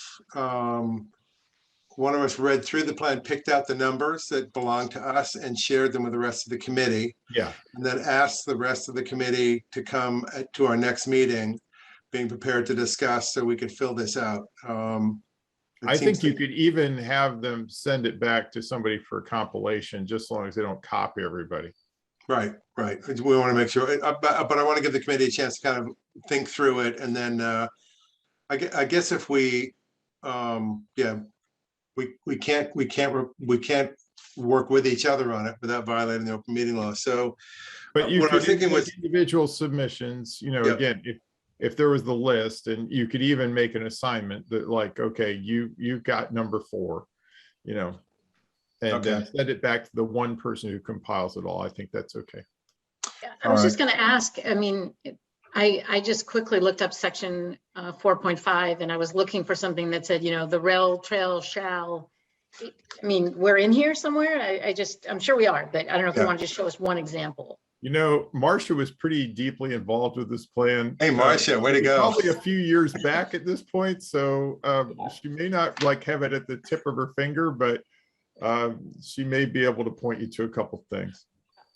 one of us read through the plan, picked out the numbers that belong to us, and shared them with the rest of the committee?
Yeah.
And then asked the rest of the committee to come to our next meeting, being prepared to discuss, so we could fill this out.
I think you could even have them send it back to somebody for a compilation, just as long as they don't copy everybody.
Right. We want to make sure, but I want to give the committee a chance to kind of think through it, and then I guess if we can't work with each other on it without violating the open meeting law. So,
but you
what I was thinking was
individual submissions. Again, if there was the list, and you could even make an assignment that, like, okay, you got number 4, and then send it back to the one person who compiles it all. I think that's okay.
Yeah, I was just going to ask, I just quickly looked up section 4.5, and I was looking for something that said, the rail trail shall, we're in here somewhere. I'm sure we are, but I don't know if you want to just show us one example.
Marcia was pretty deeply involved with this plan.
Hey, Marcia, way to go.
Probably a few years back at this point. So she may not have it at the tip of her finger, but She may be able to point you to a couple things.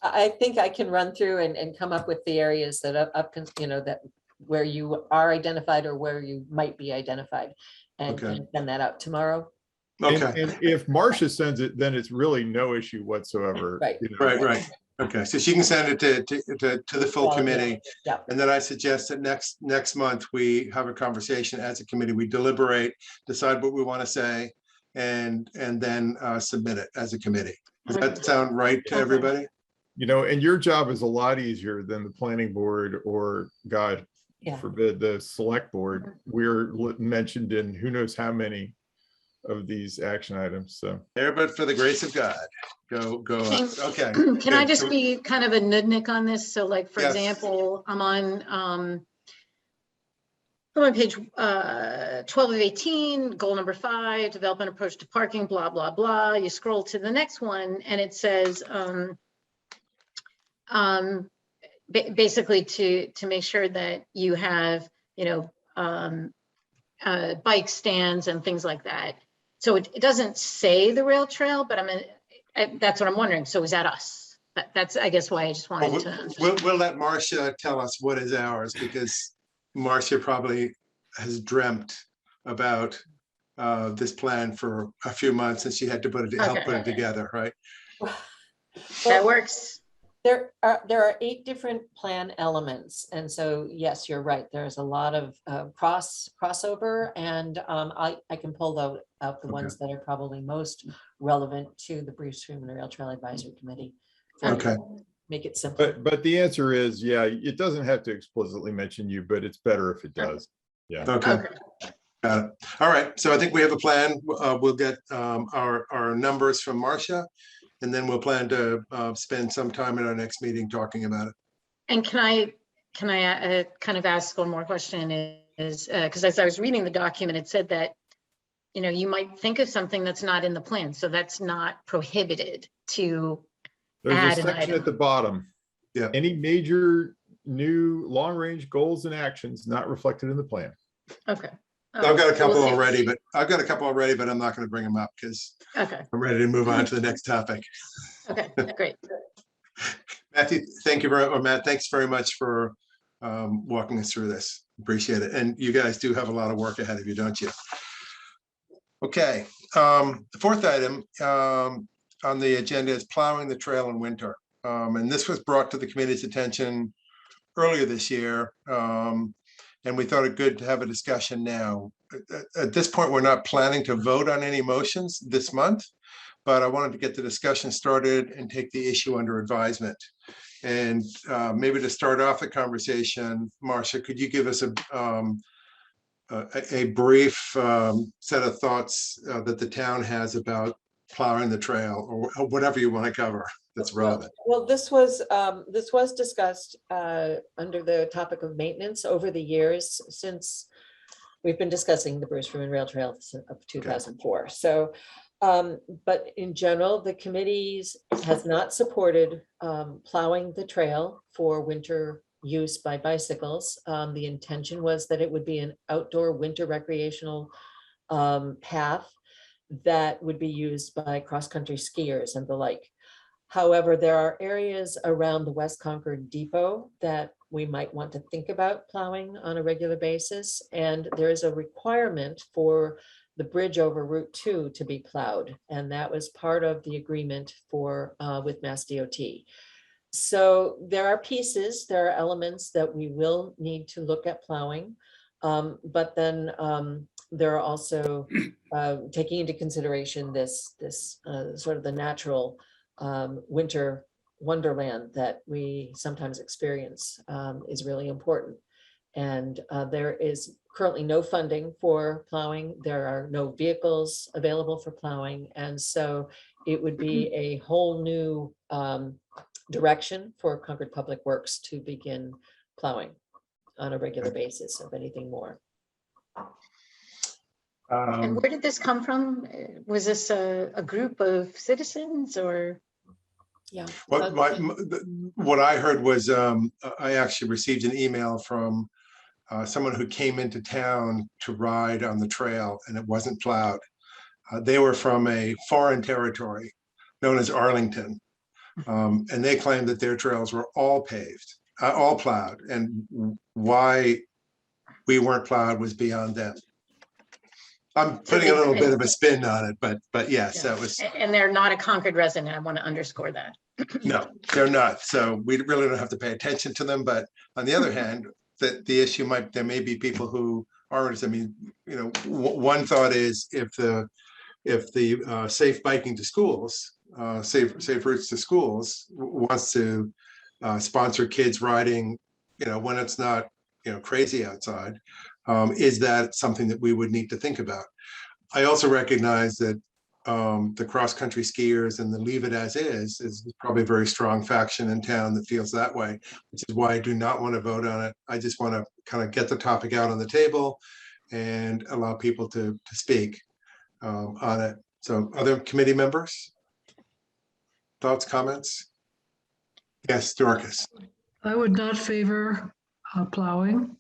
I think I can run through and come up with the areas that that where you are identified or where you might be identified, and
Okay.
can send that out tomorrow.
Okay,
And if Marcia sends it, then it's really no issue whatsoever.
Right.
right. Okay, so she can send it to the full
Well, yeah,
committee.
yeah.
And then I suggest that next month, we have a conversation as a committee, we deliberate, decide what we want to say, and then submit it as a committee. Does that sound right to everybody?
And your job is a lot easier than the planning board or, God
Yeah.
forbid, the select board. We're mentioned in who knows how many of these action items, so.
There, but for the grace of God, go on. Okay.
Can I
good.
just
So-
be kind of a nudnik on this? So like, for
Yes.
example, I'm on page 12 of 18, goal number 5, development approach to parking, blah, blah, blah. You scroll to the next one and it says, basically to make sure that you have, bike stands and things like that. So it doesn't say the rail trail, but that's what I'm wondering. So is that us? That's, I guess, why I just wanted to.
We'll let Marcia tell us what is ours, because Marcia probably has dreamt about this plan for a few months, and she had to help put it together, right?
That works.
There are 8 different plan elements, and so yes, you're right. There's a lot of crossover, and I can pull out the ones that are probably most relevant to the Bruce Freeman Rail Trail Advisory Committee.
Okay.
Make it simple.
But the answer is, yeah, it doesn't have to explicitly mention you, but it's better if it does. Yeah.
Okay. Got it. All right. So I think we have a plan. We'll get our numbers from Marcia, and then we'll plan to spend some time in our next meeting talking about it.
And can I kind of ask one more question? Is because as I was reading the document, it said that you might think of something that's not in the plan, so that's not prohibited to
There's
add
a
an
section
item.
at the bottom.
Yeah.
Any major new long-range goals and actions not reflected in the plan.
Okay.
I've got a couple
We'll see.
already, but I'm not going to bring them up because
Okay.
I'm ready to move on to the next topic.
Okay. Great.
Matthew, thank you Matt, thanks very much for walking us through this. Appreciate it. And you guys do have a lot of work ahead of you, don't you? Okay. The fourth item on the agenda is plowing the trail in winter. And this was brought to the committee's attention earlier this year. And we thought it good to have a discussion now. At this point, we're not planning to vote on any motions this month, but I wanted to get the discussion started and take the issue under advisement. And maybe to start off the conversation, Marcia, could you give us a brief set of thoughts that the town has about plowing the trail, or whatever you want to cover that's relevant?
Well, this was discussed under the topic of maintenance over the years since we've been discussing the Bruce Freeman Rail Trail of 2004. So, but in general, the committees has not supported plowing the trail for winter use by bicycles. The intention was that it would be an outdoor winter recreational path that would be used by cross-country skiers and the like. However, there are areas around the West Concord Depot that we might want to think about plowing on a regular basis. And there is a requirement for the bridge over Route 2 to be plowed. And that was part of the agreement with Mass DOT. So there are there are elements that we will need to look at plowing. But then there are also taking into consideration this sort of the natural winter wonderland that we sometimes experience is really important. And there is currently no funding for plowing. There are no vehicles available for plowing. And so it would be a whole new direction for Concord Public Works to begin plowing on a regular basis, if anything more.
And where did this come from? Was this a group of citizens or?
Yeah.
What I heard was I actually received an email from someone who came into town to ride on the trail, and it wasn't plowed. They were from a foreign territory known as Arlington. And they claimed that their trails were all paved, all plowed, and why we weren't plowed was beyond them. I'm putting a little bit of a spin on it, but yes, that was.
And they're not a Concord resident. I want to underscore that.
No, they're not. So we really don't have to pay attention to them. But on the other hand, that the issue there may be people who aren't. I mean, you know, one thought is if the safe biking to schools, safe routes to schools wants to sponsor kids riding, you know, when it's not, you know, crazy outside, is that something that we would need to think about? I also recognize that the cross-country skiers and the leave it as is probably a very strong faction in town that feels that way, which is why I do not want to vote on it. I just want to kind of get the topic out on the table and allow people to speak on it. So other committee members? Thoughts, comments? Yes, Dorcas.
I would not favor plowing.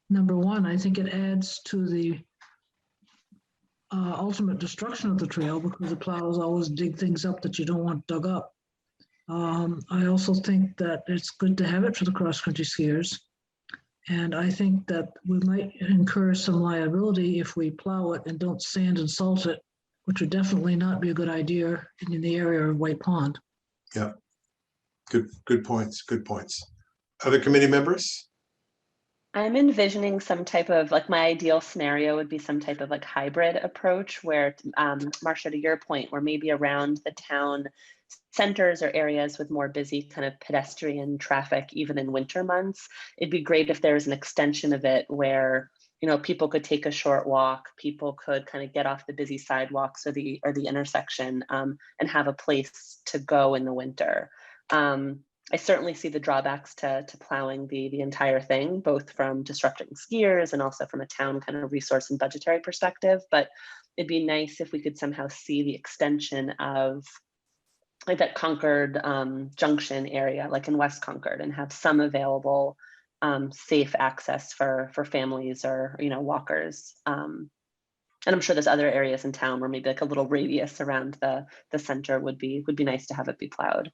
Number one, I think it adds to the ultimate destruction of the trail because the plows always dig things up that you don't want dug up. I also think that it's good to have it for the cross-country skiers. And I think that we might incur some liability if we plow it and don't sand and salt it, which would definitely not be a good idea in the area of White Pond.
Yeah, good points, good points. Other committee members?
I'm envisioning some type of, like, my ideal scenario would be some type of like hybrid approach where, Marcia, to your point, where maybe around the town centers or areas with more busy kind of pedestrian traffic, even in winter months, it'd be great if there was an extension of it where, you know, people could take a short walk, people could kind of get off the busy sidewalks or the intersection, and have a place to go in the winter. I certainly see the drawbacks to plowing the entire thing, both from disrupting skiers and also from a town kind of resource and budgetary perspective. But it'd be nice if we could somehow see the extension of like that Concord Junction area, like in West Concord, and have some available safe access for families or, you know, walkers. And I'm sure there's other areas in town where maybe like a little radius around the center would be nice to have it be plowed.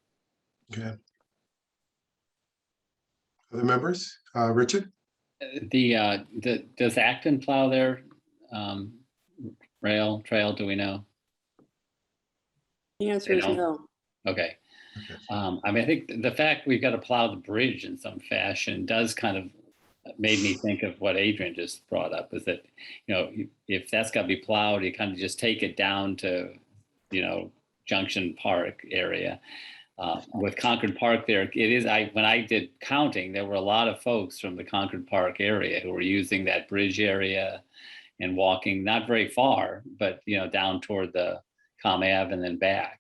Okay. Other members? Richard?
Does Acton plow their trail? Do we know?
The answer is no.
Okay. I mean, I think the fact we've got to plow the bridge in some fashion does kind of made me think of what Adrian just brought up, is that, you know, if that's got to be plowed, you kind of just take it down to, you know, Junction Park area. With Concord Park there, it is, when I did counting, there were a lot of folks from the Concord Park area who were using that bridge area and walking not very far, but, you know, down toward the Com Ave and then back.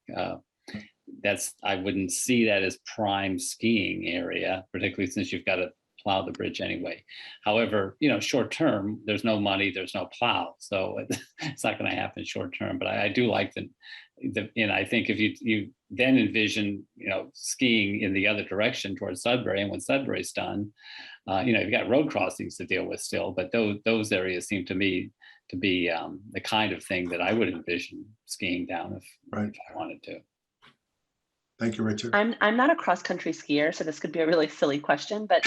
I wouldn't see that as prime skiing area, particularly since you've got to plow the bridge anyway. However, you know, short term, there's no money, there's no plow, so it's not going to happen short term. But I do like and I think if you then envision, you know, skiing in the other direction towards Sudbury, and when Sudbury's done, you know, you've got road crossings to deal with still, but those areas seem to me to be the kind of thing that I would envision skiing down if I wanted to.
Thank you, Richard.
I'm not a cross-country skier, so this could be a really silly question, but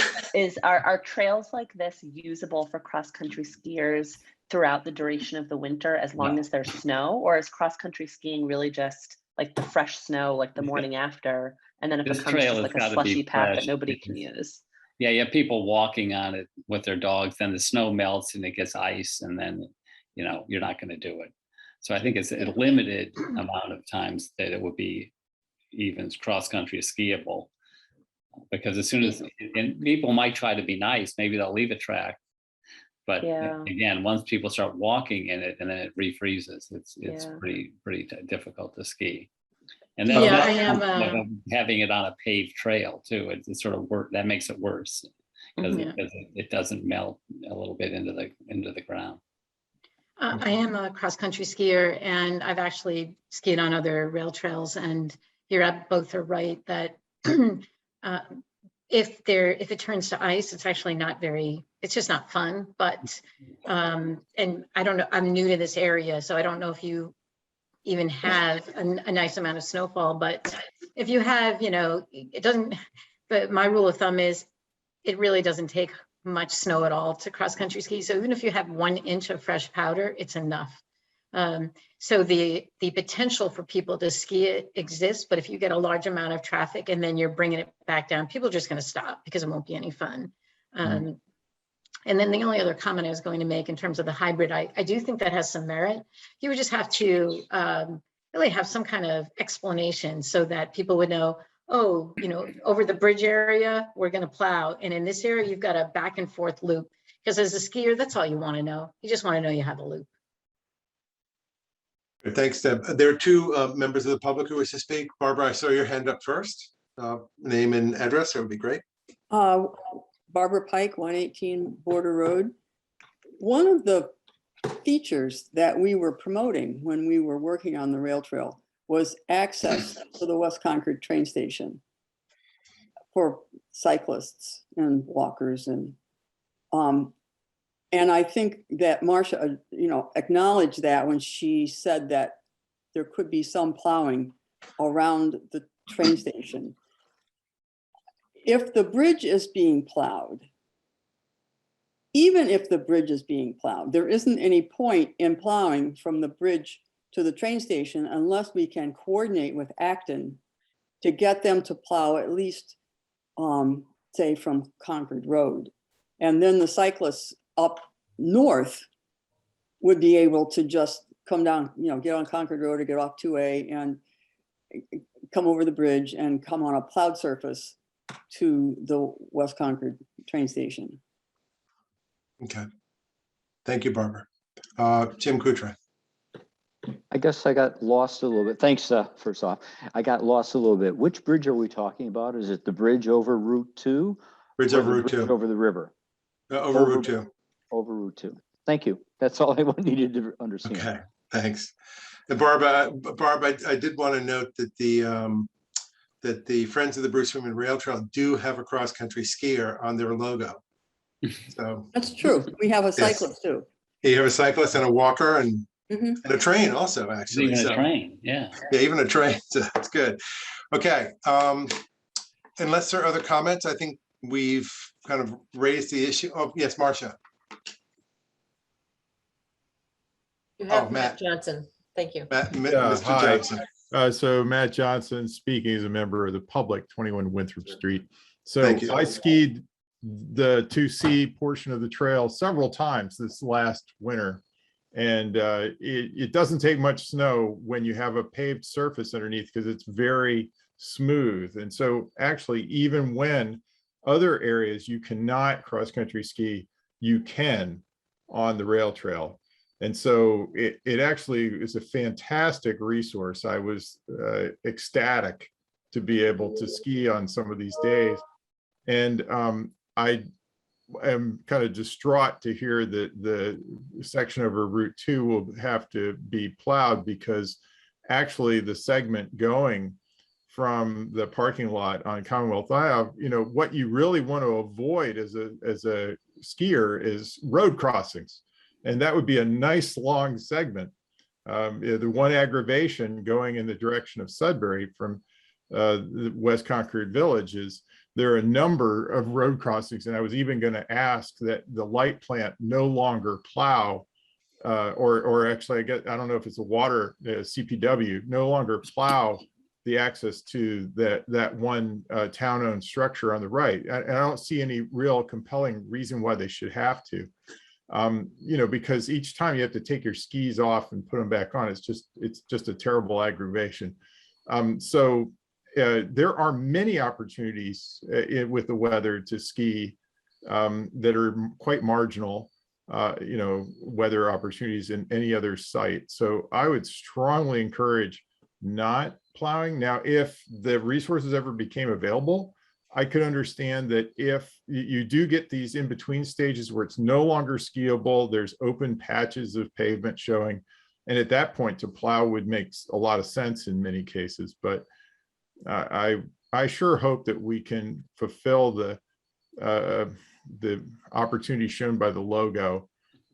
are trails like this usable for cross-country skiers throughout the duration of the winter as long as there's snow, or is cross-country skiing really just like the fresh snow, like the morning after, and then it becomes just like a slushy path that nobody can use?
Yeah, you have people walking on it with their dogs, then the snow melts and it gets ice, and then, you know, you're not going to do it. So I think it's a limited amount of times that it would be even cross-country skiable, because as soon as, and people might try to be nice, maybe they'll leave a track, but again, once people start walking in it and then it refreezes, it's pretty difficult to ski. And then having it on a paved trail too, it's sort of that makes it worse because it doesn't melt a little bit into the ground.
I am a cross-country skier, and I've actually skied on other rail trails, and both are right that if it turns to ice, it's actually not very it's just not fun, but, and I don't know, I'm new to this area, so I don't know if you even have a nice amount of snowfall, but if you have, you know, it doesn't, but my rule of thumb is it really doesn't take much snow at all to cross-country ski. So even if you have 1 inch of fresh powder, it's enough. So the potential for people to ski it exists, but if you get a large amount of traffic and then you're bringing it back down, people are just going to stop because it won't be any fun. And then the only other comment I was going to make in terms of the hybrid, I do think that has some merit. You would just have to really have some kind of explanation so that people would know, oh, you know, over the bridge area, we're going to plow. And in this area, you've got a back and forth loop. Because as a skier, that's all you want to know. You just want to know you have a loop.
Thanks, Deb. There are 2 members of the public who wish to speak. Barbara, I saw your hand up first. Name and address, that would be great.
Barbara Pike, 118 Border Road. One of the features that we were promoting when we were working on the rail trail was access to the West Concord train station for cyclists and walkers. And I think that Marcia, you know, acknowledged that when she said that there could be some plowing around the train station. If the bridge is being plowed, even if the bridge is being plowed, there isn't any point in plowing from the bridge to the train station unless we can coordinate with Acton to get them to plow at least, say, from Concord Road. And then the cyclists up north would be able to just come down, you know, get on Concord Road or get off 2A and come over the bridge and come on a plowed surface to the West Concord train station.
Okay. Thank you, Barbara. Jim Kutra.
I guess I got lost a little bit. Thanks, first off. I got lost a little bit. Which bridge are we talking about? Is it the bridge over Route 2?
Bridge
or
over
the
Route
bridge
2.
over the river?
Over Route 2.
Over Route 2. Thank you. That's all I needed to understand.
Okay, thanks. And Barbara, I did want to note that the Friends of the Bruce Freeman Rail Trail do have a cross-country skier on their logo. So
That's true. We have a cyclist too.
you have a cyclist and a walker and
Mhm.
and a train also, actually.
Even
So,
a train, yeah.
yeah, even a train. So that's good. Okay. Unless there are other comments, I think we've kind of raised the issue. Oh, yes, Marcia.
You have
Oh,
Matt
Matt.
Johnson. Thank you.
Mr.
Hi.
Johnson.
So Matt Johnson speaking as a member of the public, 21 Winthrop Street. So
Thank you.
I skied the 2C portion of the trail several times this last winter. And it doesn't take much snow when you have a paved surface underneath because it's very smooth. And so actually, even when other areas you cannot cross-country ski, you can on the rail trail. And so it actually is a fantastic resource. I was ecstatic to be able to ski on some of these days. And I am kind of distraught to hear that the section over Route 2 will have to be plowed because actually the segment going from the parking lot on Commonwealth Ave, you know, what you really want to avoid as a skier is road crossings. And that would be a nice long segment. The one aggravation going in the direction of Sudbury from the West Concord Village is there are a number of road crossings. And I was even going to ask that the light plant no longer plow, or actually, I don't know if it's a water CPW, no longer plow the access to that one town-owned structure on the right. And I don't see any real compelling reason why they should have to. You know, because each time you have to take your skis off and put them back on, it's just a terrible aggravation. So there are many opportunities with the weather to ski that are quite marginal, you know, weather opportunities in any other site. So I would strongly encourage not plowing. Now, if the resources ever became available, I could understand that if you do get these in-between stages where it's no longer skiable, there's open patches of pavement showing, and at that point to plow would make a lot of sense in many cases. But I sure hope that we can fulfill the the opportunity shown by the logo,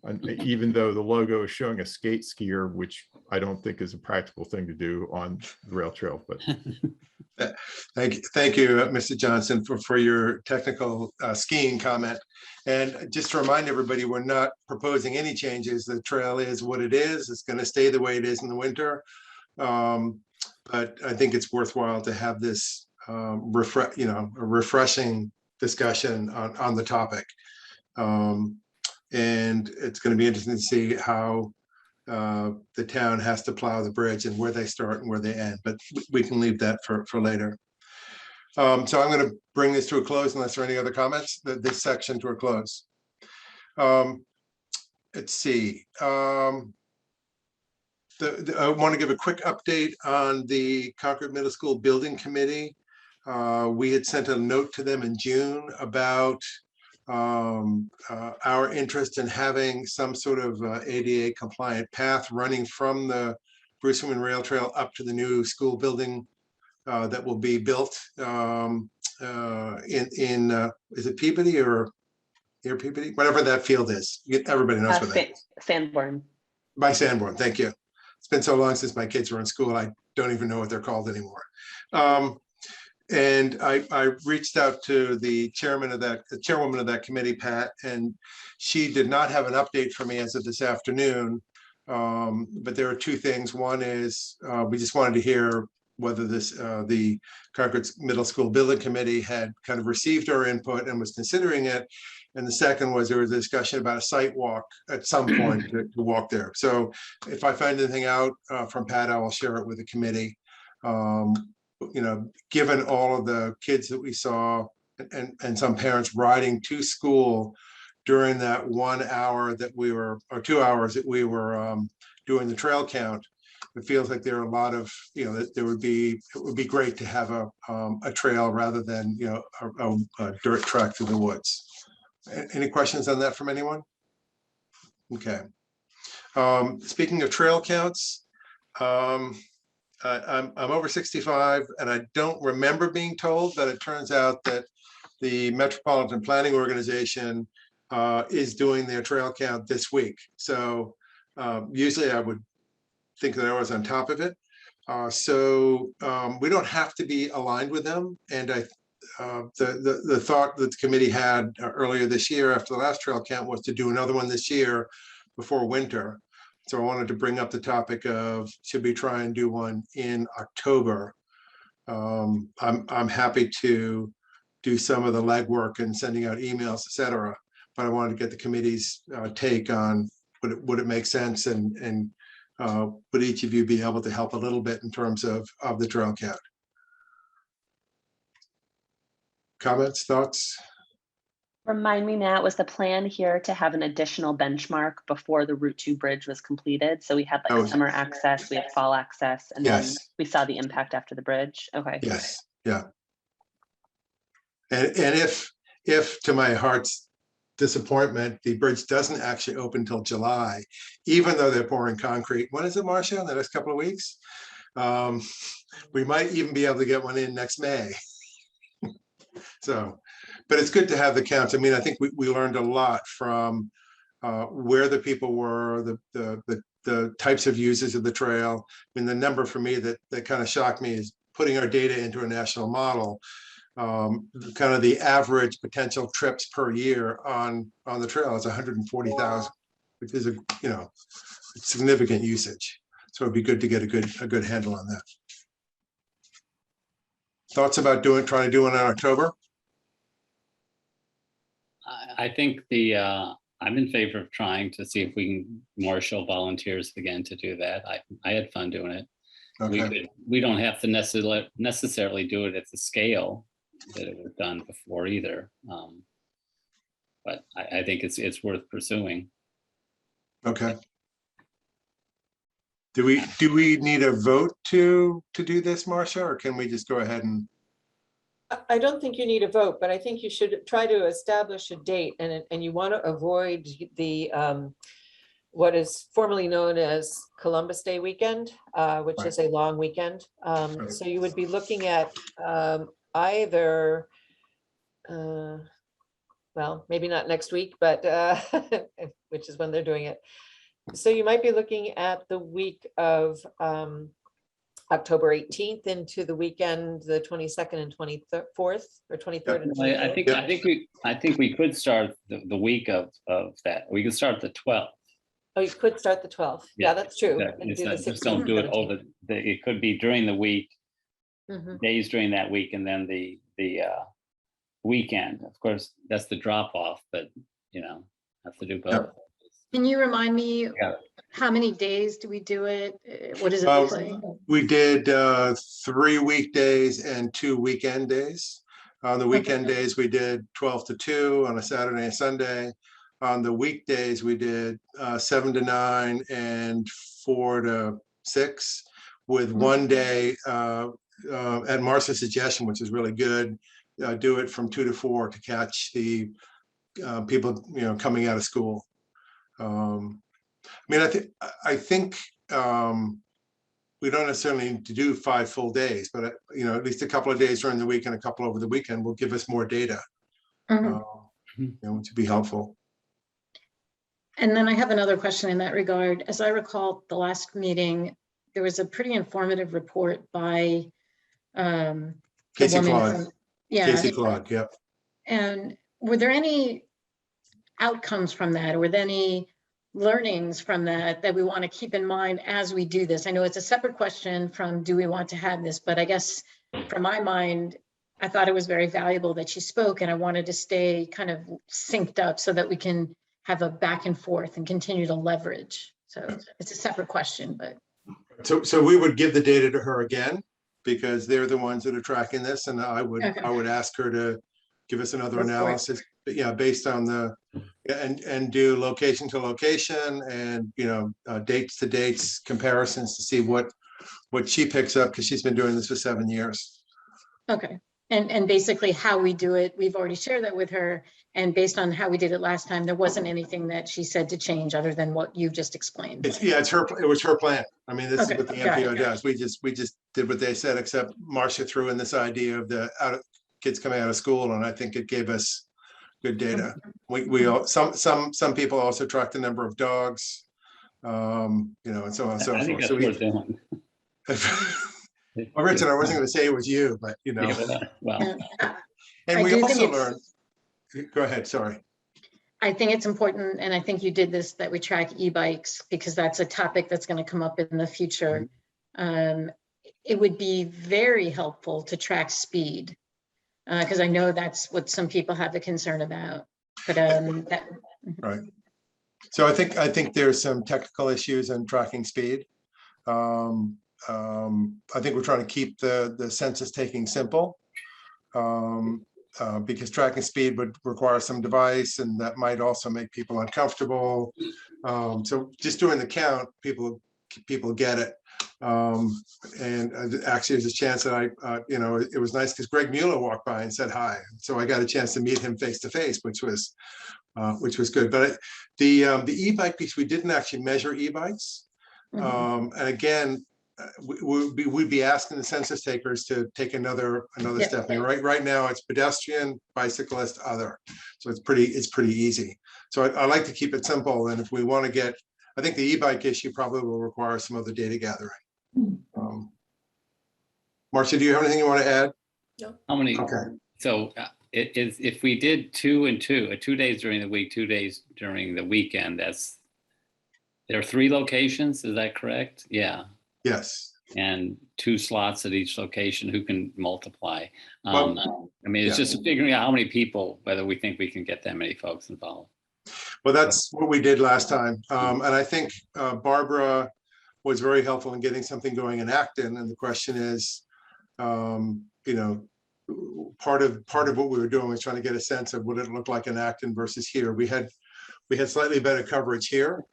and even though the logo is showing a skate skier, which I don't think is a practical thing to do on the rail trail, but.
Thank you, Mr. Johnson, for your technical skiing comment. And just to remind everybody, we're not proposing any changes. The trail is what it is. It's going to stay the way it is in the winter. But I think it's worthwhile to have this a refreshing discussion on the topic. And it's going to be interesting to see how the town has to plow the bridge and where they start and where they end, but we can leave that for later. So I'm going to bring this to a close unless there are any other comments, this section to a close. Let's see. I want to give a quick update on the Concord Middle School Building Committee. We had sent a note to them in June about our interest in having some sort of ADA compliant path running from the Bruce Freeman Rail Trail up to the new school building that will be built is it Peabody or near Peabody? Whatever that field is. Everybody knows what that is.
Sanborn.
By Sanborn, thank you. It's been so long since my kids were in school, I don't even know what they're called anymore. And I reached out to the chairwoman of that committee, Pat, and she did not have an update for me as of this afternoon. But there are two things. One is we just wanted to hear whether the Concord Middle School Building Committee had kind of received our input and was considering it. And the second was there was a discussion about a site walk at some point to walk there. So if I find anything out from Pat, I will share it with the committee. Given all of the kids that we saw and some parents riding to school during that 1 hour that we were, or 2 hours that we were doing the trail count, it feels like there are a lot of, it would be great to have a trail rather than, a dirt track through the woods. Any questions on that from anyone? Okay. Speaking of trail counts, I'm over 65 and I don't remember being told that it turns out that the Metropolitan Planning Organization is doing their trail count this week. So usually I would think that I was on top of it. So we don't have to be aligned with them. And the thought that the committee had earlier this year after the last trail count was to do another one this year before winter. So I wanted to bring up the topic of should we try and do one in October. I'm happy to do some of the legwork and sending out emails, etc. But I wanted to get the committee's take on would it make sense and would each of you be able to help a little bit in terms of the trail count? Comments, thoughts?
Remind me, Matt, was the plan here to have an additional benchmark before the Route 2 bridge was completed? So we had like summer access, we had fall access, and then we saw the impact after the bridge. Okay.
Yes, yeah. And if to my heart's disappointment, the bridge doesn't actually open until July, even though they're pouring concrete. When is it, Marcia? In the next couple of weeks? We might even be able to get one in next May. So, but it's good to have the counts. I mean, I think we learned a lot from where the people were, the types of users of the trail. I mean, the number for me that kind of shocked me is putting our data into a national model. Kind of the average potential trips per year on the trail is 140,000, which is a significant usage. So it'd be good to get a good handle on that. Thoughts about trying to do it in October?
I think I'm in favor of trying to see if we can marshal volunteers again to do that. I had fun doing it. Okay. We don't have to necessarily do it at the scale that it was done before either. But I think it's worth pursuing.
Okay. Do we need a vote to do this, Marcia, or can we just go ahead and?
I don't think you need a vote, but I think you should try to establish a date, and you want to avoid the what is formerly known as Columbus Day weekend, which is a long weekend. So you would be looking at either well, maybe not next week, but which is when they're doing it. So you might be looking at the week of October 18th into the weekend, the 22nd and 24th, or 23rd and 24th.
I think we could start the week of that. We could start the 12th.
Oh, you could start the 12th. Yeah, that's true.
Exactly.
And
It's
do the
not- just don't
16th,
do it
17th.
over it could be during the week,
Mhm.
days during that week, and then the weekend. Of course, that's the drop off, but have to do both.
Can you remind me,
Yeah.
how many days do we do it? What does it look like?
We did 3 weekdays and 2 weekend days. On the weekend days, we did 12 to 2 on a Saturday and Sunday. On the weekdays, we did 7 to 9 and 4 to 6, with one day at Marcia's suggestion, which is really good, do it from 2 to 4 to catch the people coming out of school. I think we don't necessarily need to do 5 full days, but at least a couple of days during the week and a couple over the weekend will give us more data, which would be helpful.
And then I have another question in that regard. As I recall, the last meeting, there was a pretty informative report by
Casey
woman
Claude.
from- yeah.
Casey Claude, yep.
And were there any outcomes from that? Or were there any learnings from that we want to keep in mind as we do this? I know it's a separate question from do we want to have this, but I guess from my mind, I thought it was very valuable that she spoke, and I wanted to stay kind of synced up so that we can have a back and forth and continue to leverage. So it's a separate question, but.
So we would give the data to her again, because they're the ones that are tracking this, and I would ask her to give us another analysis, based on the, and do location to location and, dates to dates comparisons to see what she picks up, because she's been doing this for 7 years.
Okay. And basically how we do it, we've already shared that with her. And based on how we did it last time, there wasn't anything that she said to change other than what you just explained.
It was her plan. I mean, this is what the
got it,
MPO does. We just did what they said, except Marcia threw in this idea of kids coming out of school, and I think it gave us good data. Some people also track the number of dogs, and so on and so
I think
forth.
that's
So
what we're doing.
Well, Richard, I wasn't going to say it was you, but
Well,
and
I
we
do think
also
it's-
learned. Go ahead, sorry.
I think it's important, and I think you did this, that we track e-bikes, because that's a topic that's going to come up in the future. It would be very helpful to track speed, because I know that's what some people have a concern about. But
Right. So I think there's some technical issues in tracking speed. I think we're trying to keep the census taking simple. Because tracking speed would require some device, and that might also make people uncomfortable. So just doing the count, people get it. And actually, there's a chance that it was nice because Greg Mueller walked by and said hi. So I got a chance to meet him face to face, which was good. But the e-bike piece, we didn't actually measure e-bikes. And again, we'd be asking the census takers to take another step. I mean, right now it's pedestrian, bicyclist, other. So it's pretty easy. So I like to keep it simple. And if we want to get, I think the e-bike issue probably will require some other data gathering. Marcia, do you have anything you want to add?
No.
how many?
Okay.
So it is, if we did 2 and 2, 2 days during the week, 2 days during the weekend, there are 3 locations, is that correct? Yeah.
Yes.
And 2 slots at each location, who can multiply.
Well,
I mean, it's
yeah.
just figuring out how many people, whether we think we can get that many folks involved.
Well, that's what we did last time. And I think Barbara was very helpful in getting something going in Acton. And the question is, part of what we were doing was trying to get a sense of what it looked like in Acton versus here. We had slightly better coverage here.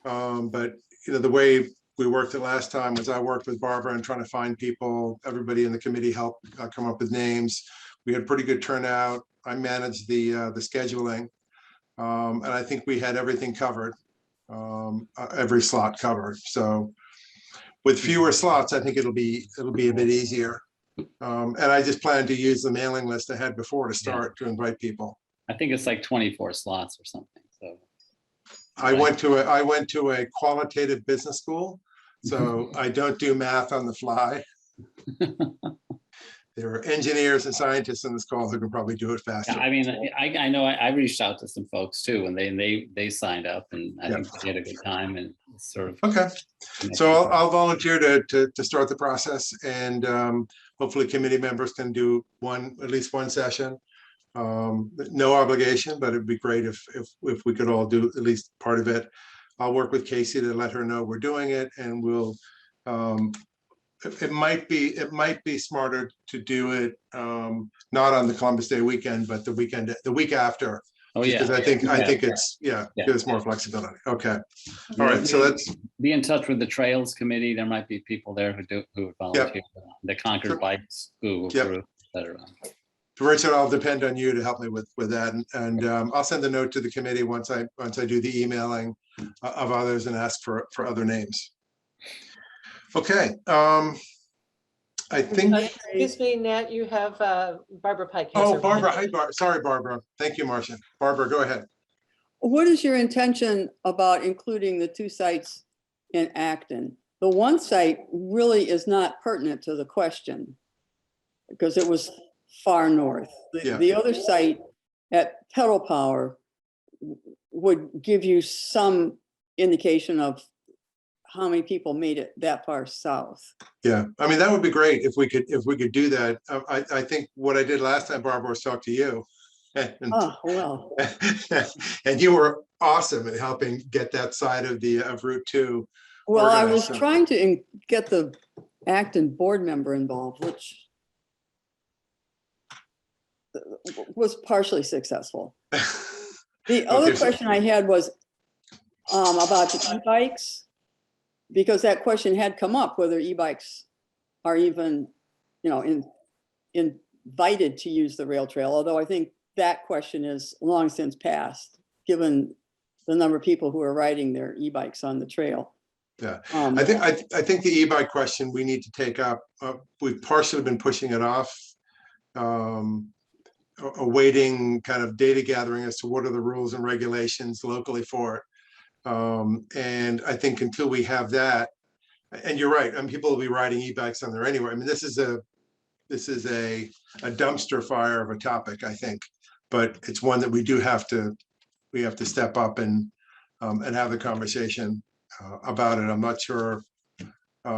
But the way we worked it last time was I worked with Barbara and trying to find people. Everybody in the committee helped come up with names. We had pretty good turnout. I managed the scheduling. And I think we had everything covered, every slot covered. So with fewer slots, I think it'll be a bit easier. And I just plan to use the mailing list I had before to start to invite people.
I think it's like 24 slots or something, so.
I went to a qualitative business school, so I don't do math on the fly. There are engineers and scientists in this call who can probably do it faster.
I mean, I know I reached out to some folks too, and they signed up, and I think they had a good time, and sort of.
Okay, so I'll volunteer to start the process, and hopefully committee members can do at least one session. No obligation, but it'd be great if we could all do at least part of it. I'll work with Casey to let her know we're doing it, and we'll. It might be smarter to do it not on the Columbus Day weekend, but the week after.
Oh, yeah.
Because I think it's gives more flexibility. Okay. All right. So let's
be in touch with the Trails Committee. There might be people there who would volunteer. The Concord Bikes Google group, etc.
Richard, I'll depend on you to help me with that, and I'll send a note to the committee once I do the emailing of others and ask for other names. Okay, I think.
Excuse me, Nat, you have Barbara Pike.
Oh, Barbara, hi, sorry, Barbara. Thank you, Marcia. Barbara, go ahead.
What is your intention about including the 2 sites in Acton? The one site really is not pertinent to the question because it was far north. The other site at Pedal Power would give you some indication of how many people made it that far south.
Yeah, I mean, that would be great if we could do that. I think what I did last time, Barbara, was talk to you. And,
oh, well.
And you were awesome at helping get that side of Route 2.
Well, I was trying to get the Acton board member involved, which was partially successful. The other question I had was about the e-bikes. Because that question had come up, whether e-bikes are even, invited to use the rail trail. Although I think that question is long since passed, given the number of people who are riding their e-bikes on the trail.
Yeah, I think the e-bike question we need to take up. We've partially been pushing it off, awaiting kind of data gathering as to what are the rules and regulations locally for it. And I think until we have that, and you're right, and people will be riding e-bikes on there anyway. I mean, this is a dumpster fire of a topic, I think, but it's one that we have to step up and have the conversation about it. I'm not sure we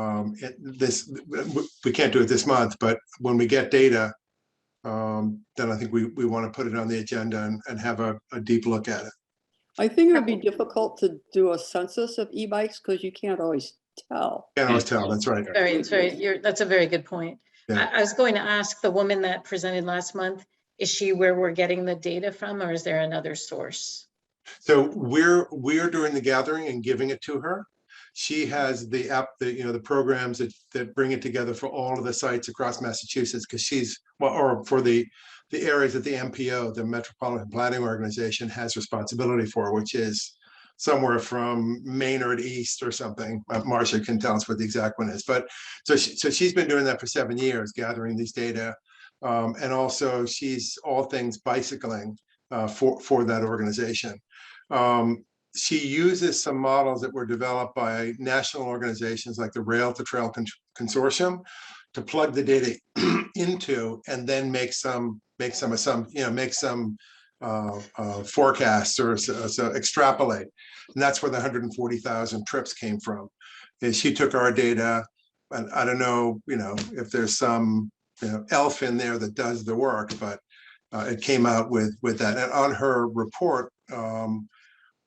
can't do it this month, but when we get data, then I think we want to put it on the agenda and have a deep look at it.
I think it would be difficult to do a census of e-bikes because you can't always tell.
Can't always tell, that's right.
That's a very good point.
Yeah.
I was going to ask the woman that presented last month, is she where we're getting the data from, or is there another source?
So we're doing the gathering and giving it to her. She has the app, the programs that bring it together for all of the sites across Massachusetts, because or for the areas that the MPO, the Metropolitan Planning Organization, has responsibility for, which is somewhere from Maynard East or something. Marcia can tell us what the exact one is. But so she's been doing that for 7 years, gathering these data. And also she's all things bicycling for that organization. She uses some models that were developed by national organizations like the Rail to Trail Consortium to plug the data into, and then make some forecasts or so extrapolate. And that's where the 140,000 trips came from. And she took our data, and I don't know, if there's some elf in there that does the work, but it came out with that. And on her report,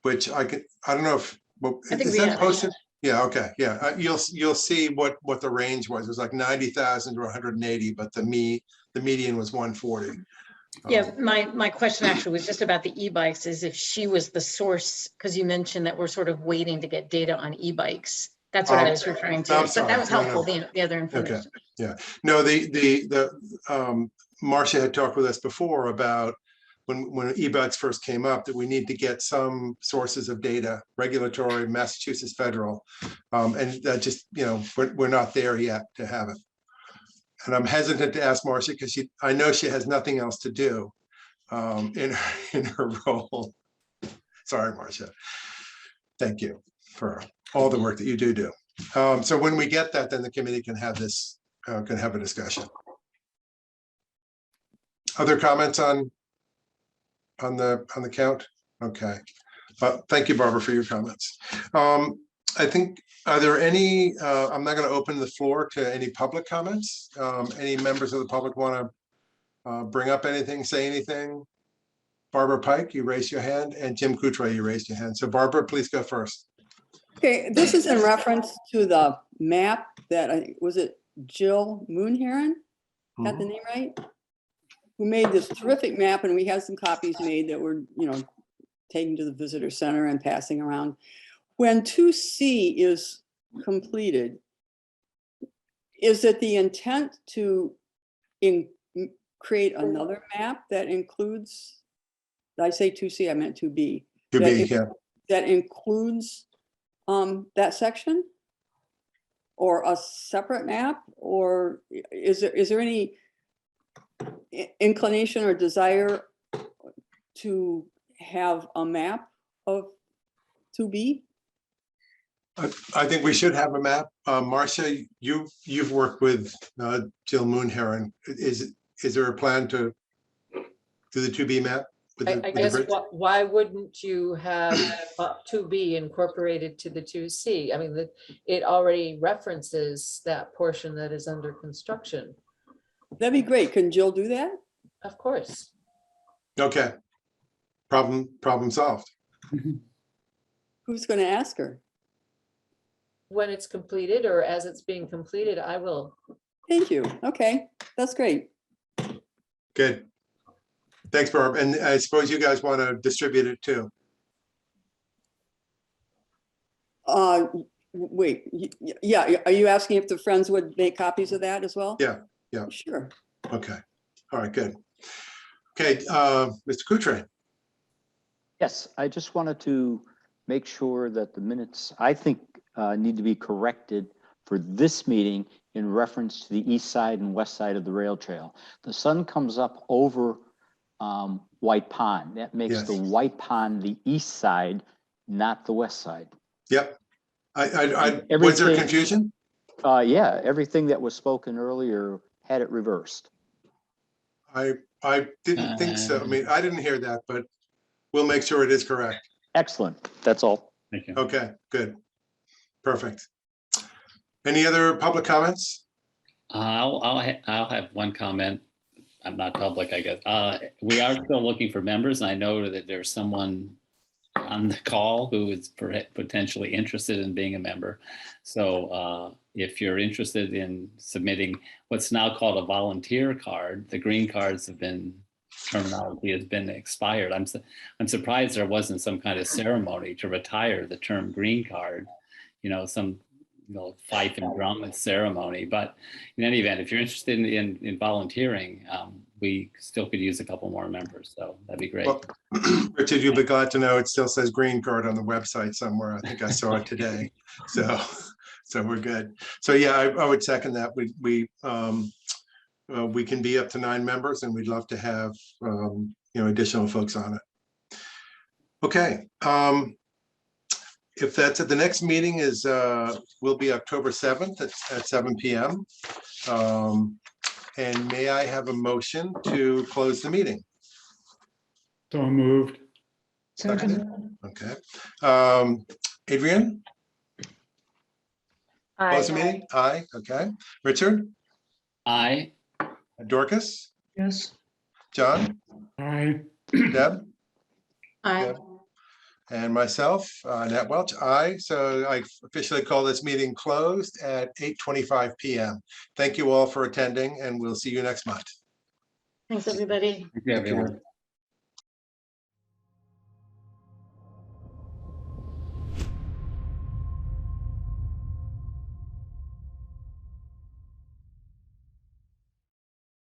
which I don't know if, is that posted? Yeah, okay, yeah. You'll see what the range was. It was like 90,000 to 180, but the median was 140.
Yeah, my question actually was just about the e-bikes, is if she was the source, because you mentioned that we're sort of waiting to get data on e-bikes. That's what I was referring to. But that was helpful, no. The other information.
Okay. Yeah. No, the Marcia had talked with us before about when e-bikes first came up, that we need to get some sources of data, regulatory, Massachusetts, federal, and that just, we're not there yet to have it. And I'm hesitant to ask Marcia because I know she has nothing else to do. in her role. Sorry, Marcia. Thank you for all the work that you do. So when we get that, then the committee can have this, can have a discussion. Other comments on the count? Okay. Thank you, Barbara, for your comments. I think, are there any, I'm not going to open the floor to any public comments. Any members of the public want to bring up anything, say anything? Barbara Pike, you raised your hand, and Jim Kutre, you raised your hand. So Barbara, please go first.
Okay, this is in reference to the map that, was it Jill Moonheron? Got the name right? Who made this terrific map, and we had some copies made that were, taken to the visitor center and passing around. When 2C is completed, is it the intent to create another map that includes, did I say 2C? I meant 2B.
2B, yeah.
That includes that section? Or a separate map? Or is there any inclination or desire to have a map of 2B?
I think we should have a map. Marcia, you've worked with Jill Moonheron. Is there a plan to do the 2B map?
I guess why wouldn't you have 2B incorporated to the 2C? I mean, it already references that portion that is under construction.
That'd be great. Can Jill do that?
Of course.
Okay. Problem solved.
Who's going to ask her?
When it's completed or as it's being completed, I will.
Thank you. Okay, that's great.
Good. Thanks, Barb. And I suppose you guys want to distribute it too.
Wait, yeah, are you asking if the friends would make copies of that as well?
Yeah.
Sure.
Okay. All right, good. Okay, Mr. Kutre.
Yes, I just wanted to make sure that the minutes, I think, need to be corrected for this meeting in reference to the east side and west side of the rail trail. The sun comes up over White Pond. That makes the White Pond the east side, not the west side.
Yep. Was there confusion?
Yeah, everything that was spoken earlier had it reversed.
I didn't think so. I mean, I didn't hear that, but we'll make sure it is correct.
Excellent. That's all.
Thank you.
Okay, good. Perfect. Any other public comments?
I'll have one comment. I'm not public, I guess. We are still looking for members, and I know that there's someone on the call who is potentially interested in being a member. So if you're interested in submitting what's now called a volunteer card, the green cards have been, terminology has been expired. I'm surprised there wasn't some kind of ceremony to retire the term green card, some fife and drum ceremony. But in any event, if you're interested in volunteering, we still could use a couple more members. So that'd be great.
Well, Richard, you'll be glad to know it still says green card on the website somewhere. I think I saw it today. So we're good. So yeah, I would second that. We can be up to 9 members, and we'd love to have additional folks on it. Okay. If that's it, the next meeting will be October 7th at 7 p.m. And may I have a motion to close the meeting?
So moved.
Second.
Okay. Adrian? Close the meeting? Aye. Okay. Richard?
Aye.
Dorcas?
Yes.
John?
Aye.
Deb?
Aye.
Deb? And myself, Nat Welch, aye. So I officially call this meeting closed at 8:25 p.m. Thank you all for attending, and we'll see you next month.
Thanks, everybody.
Thank you, everyone.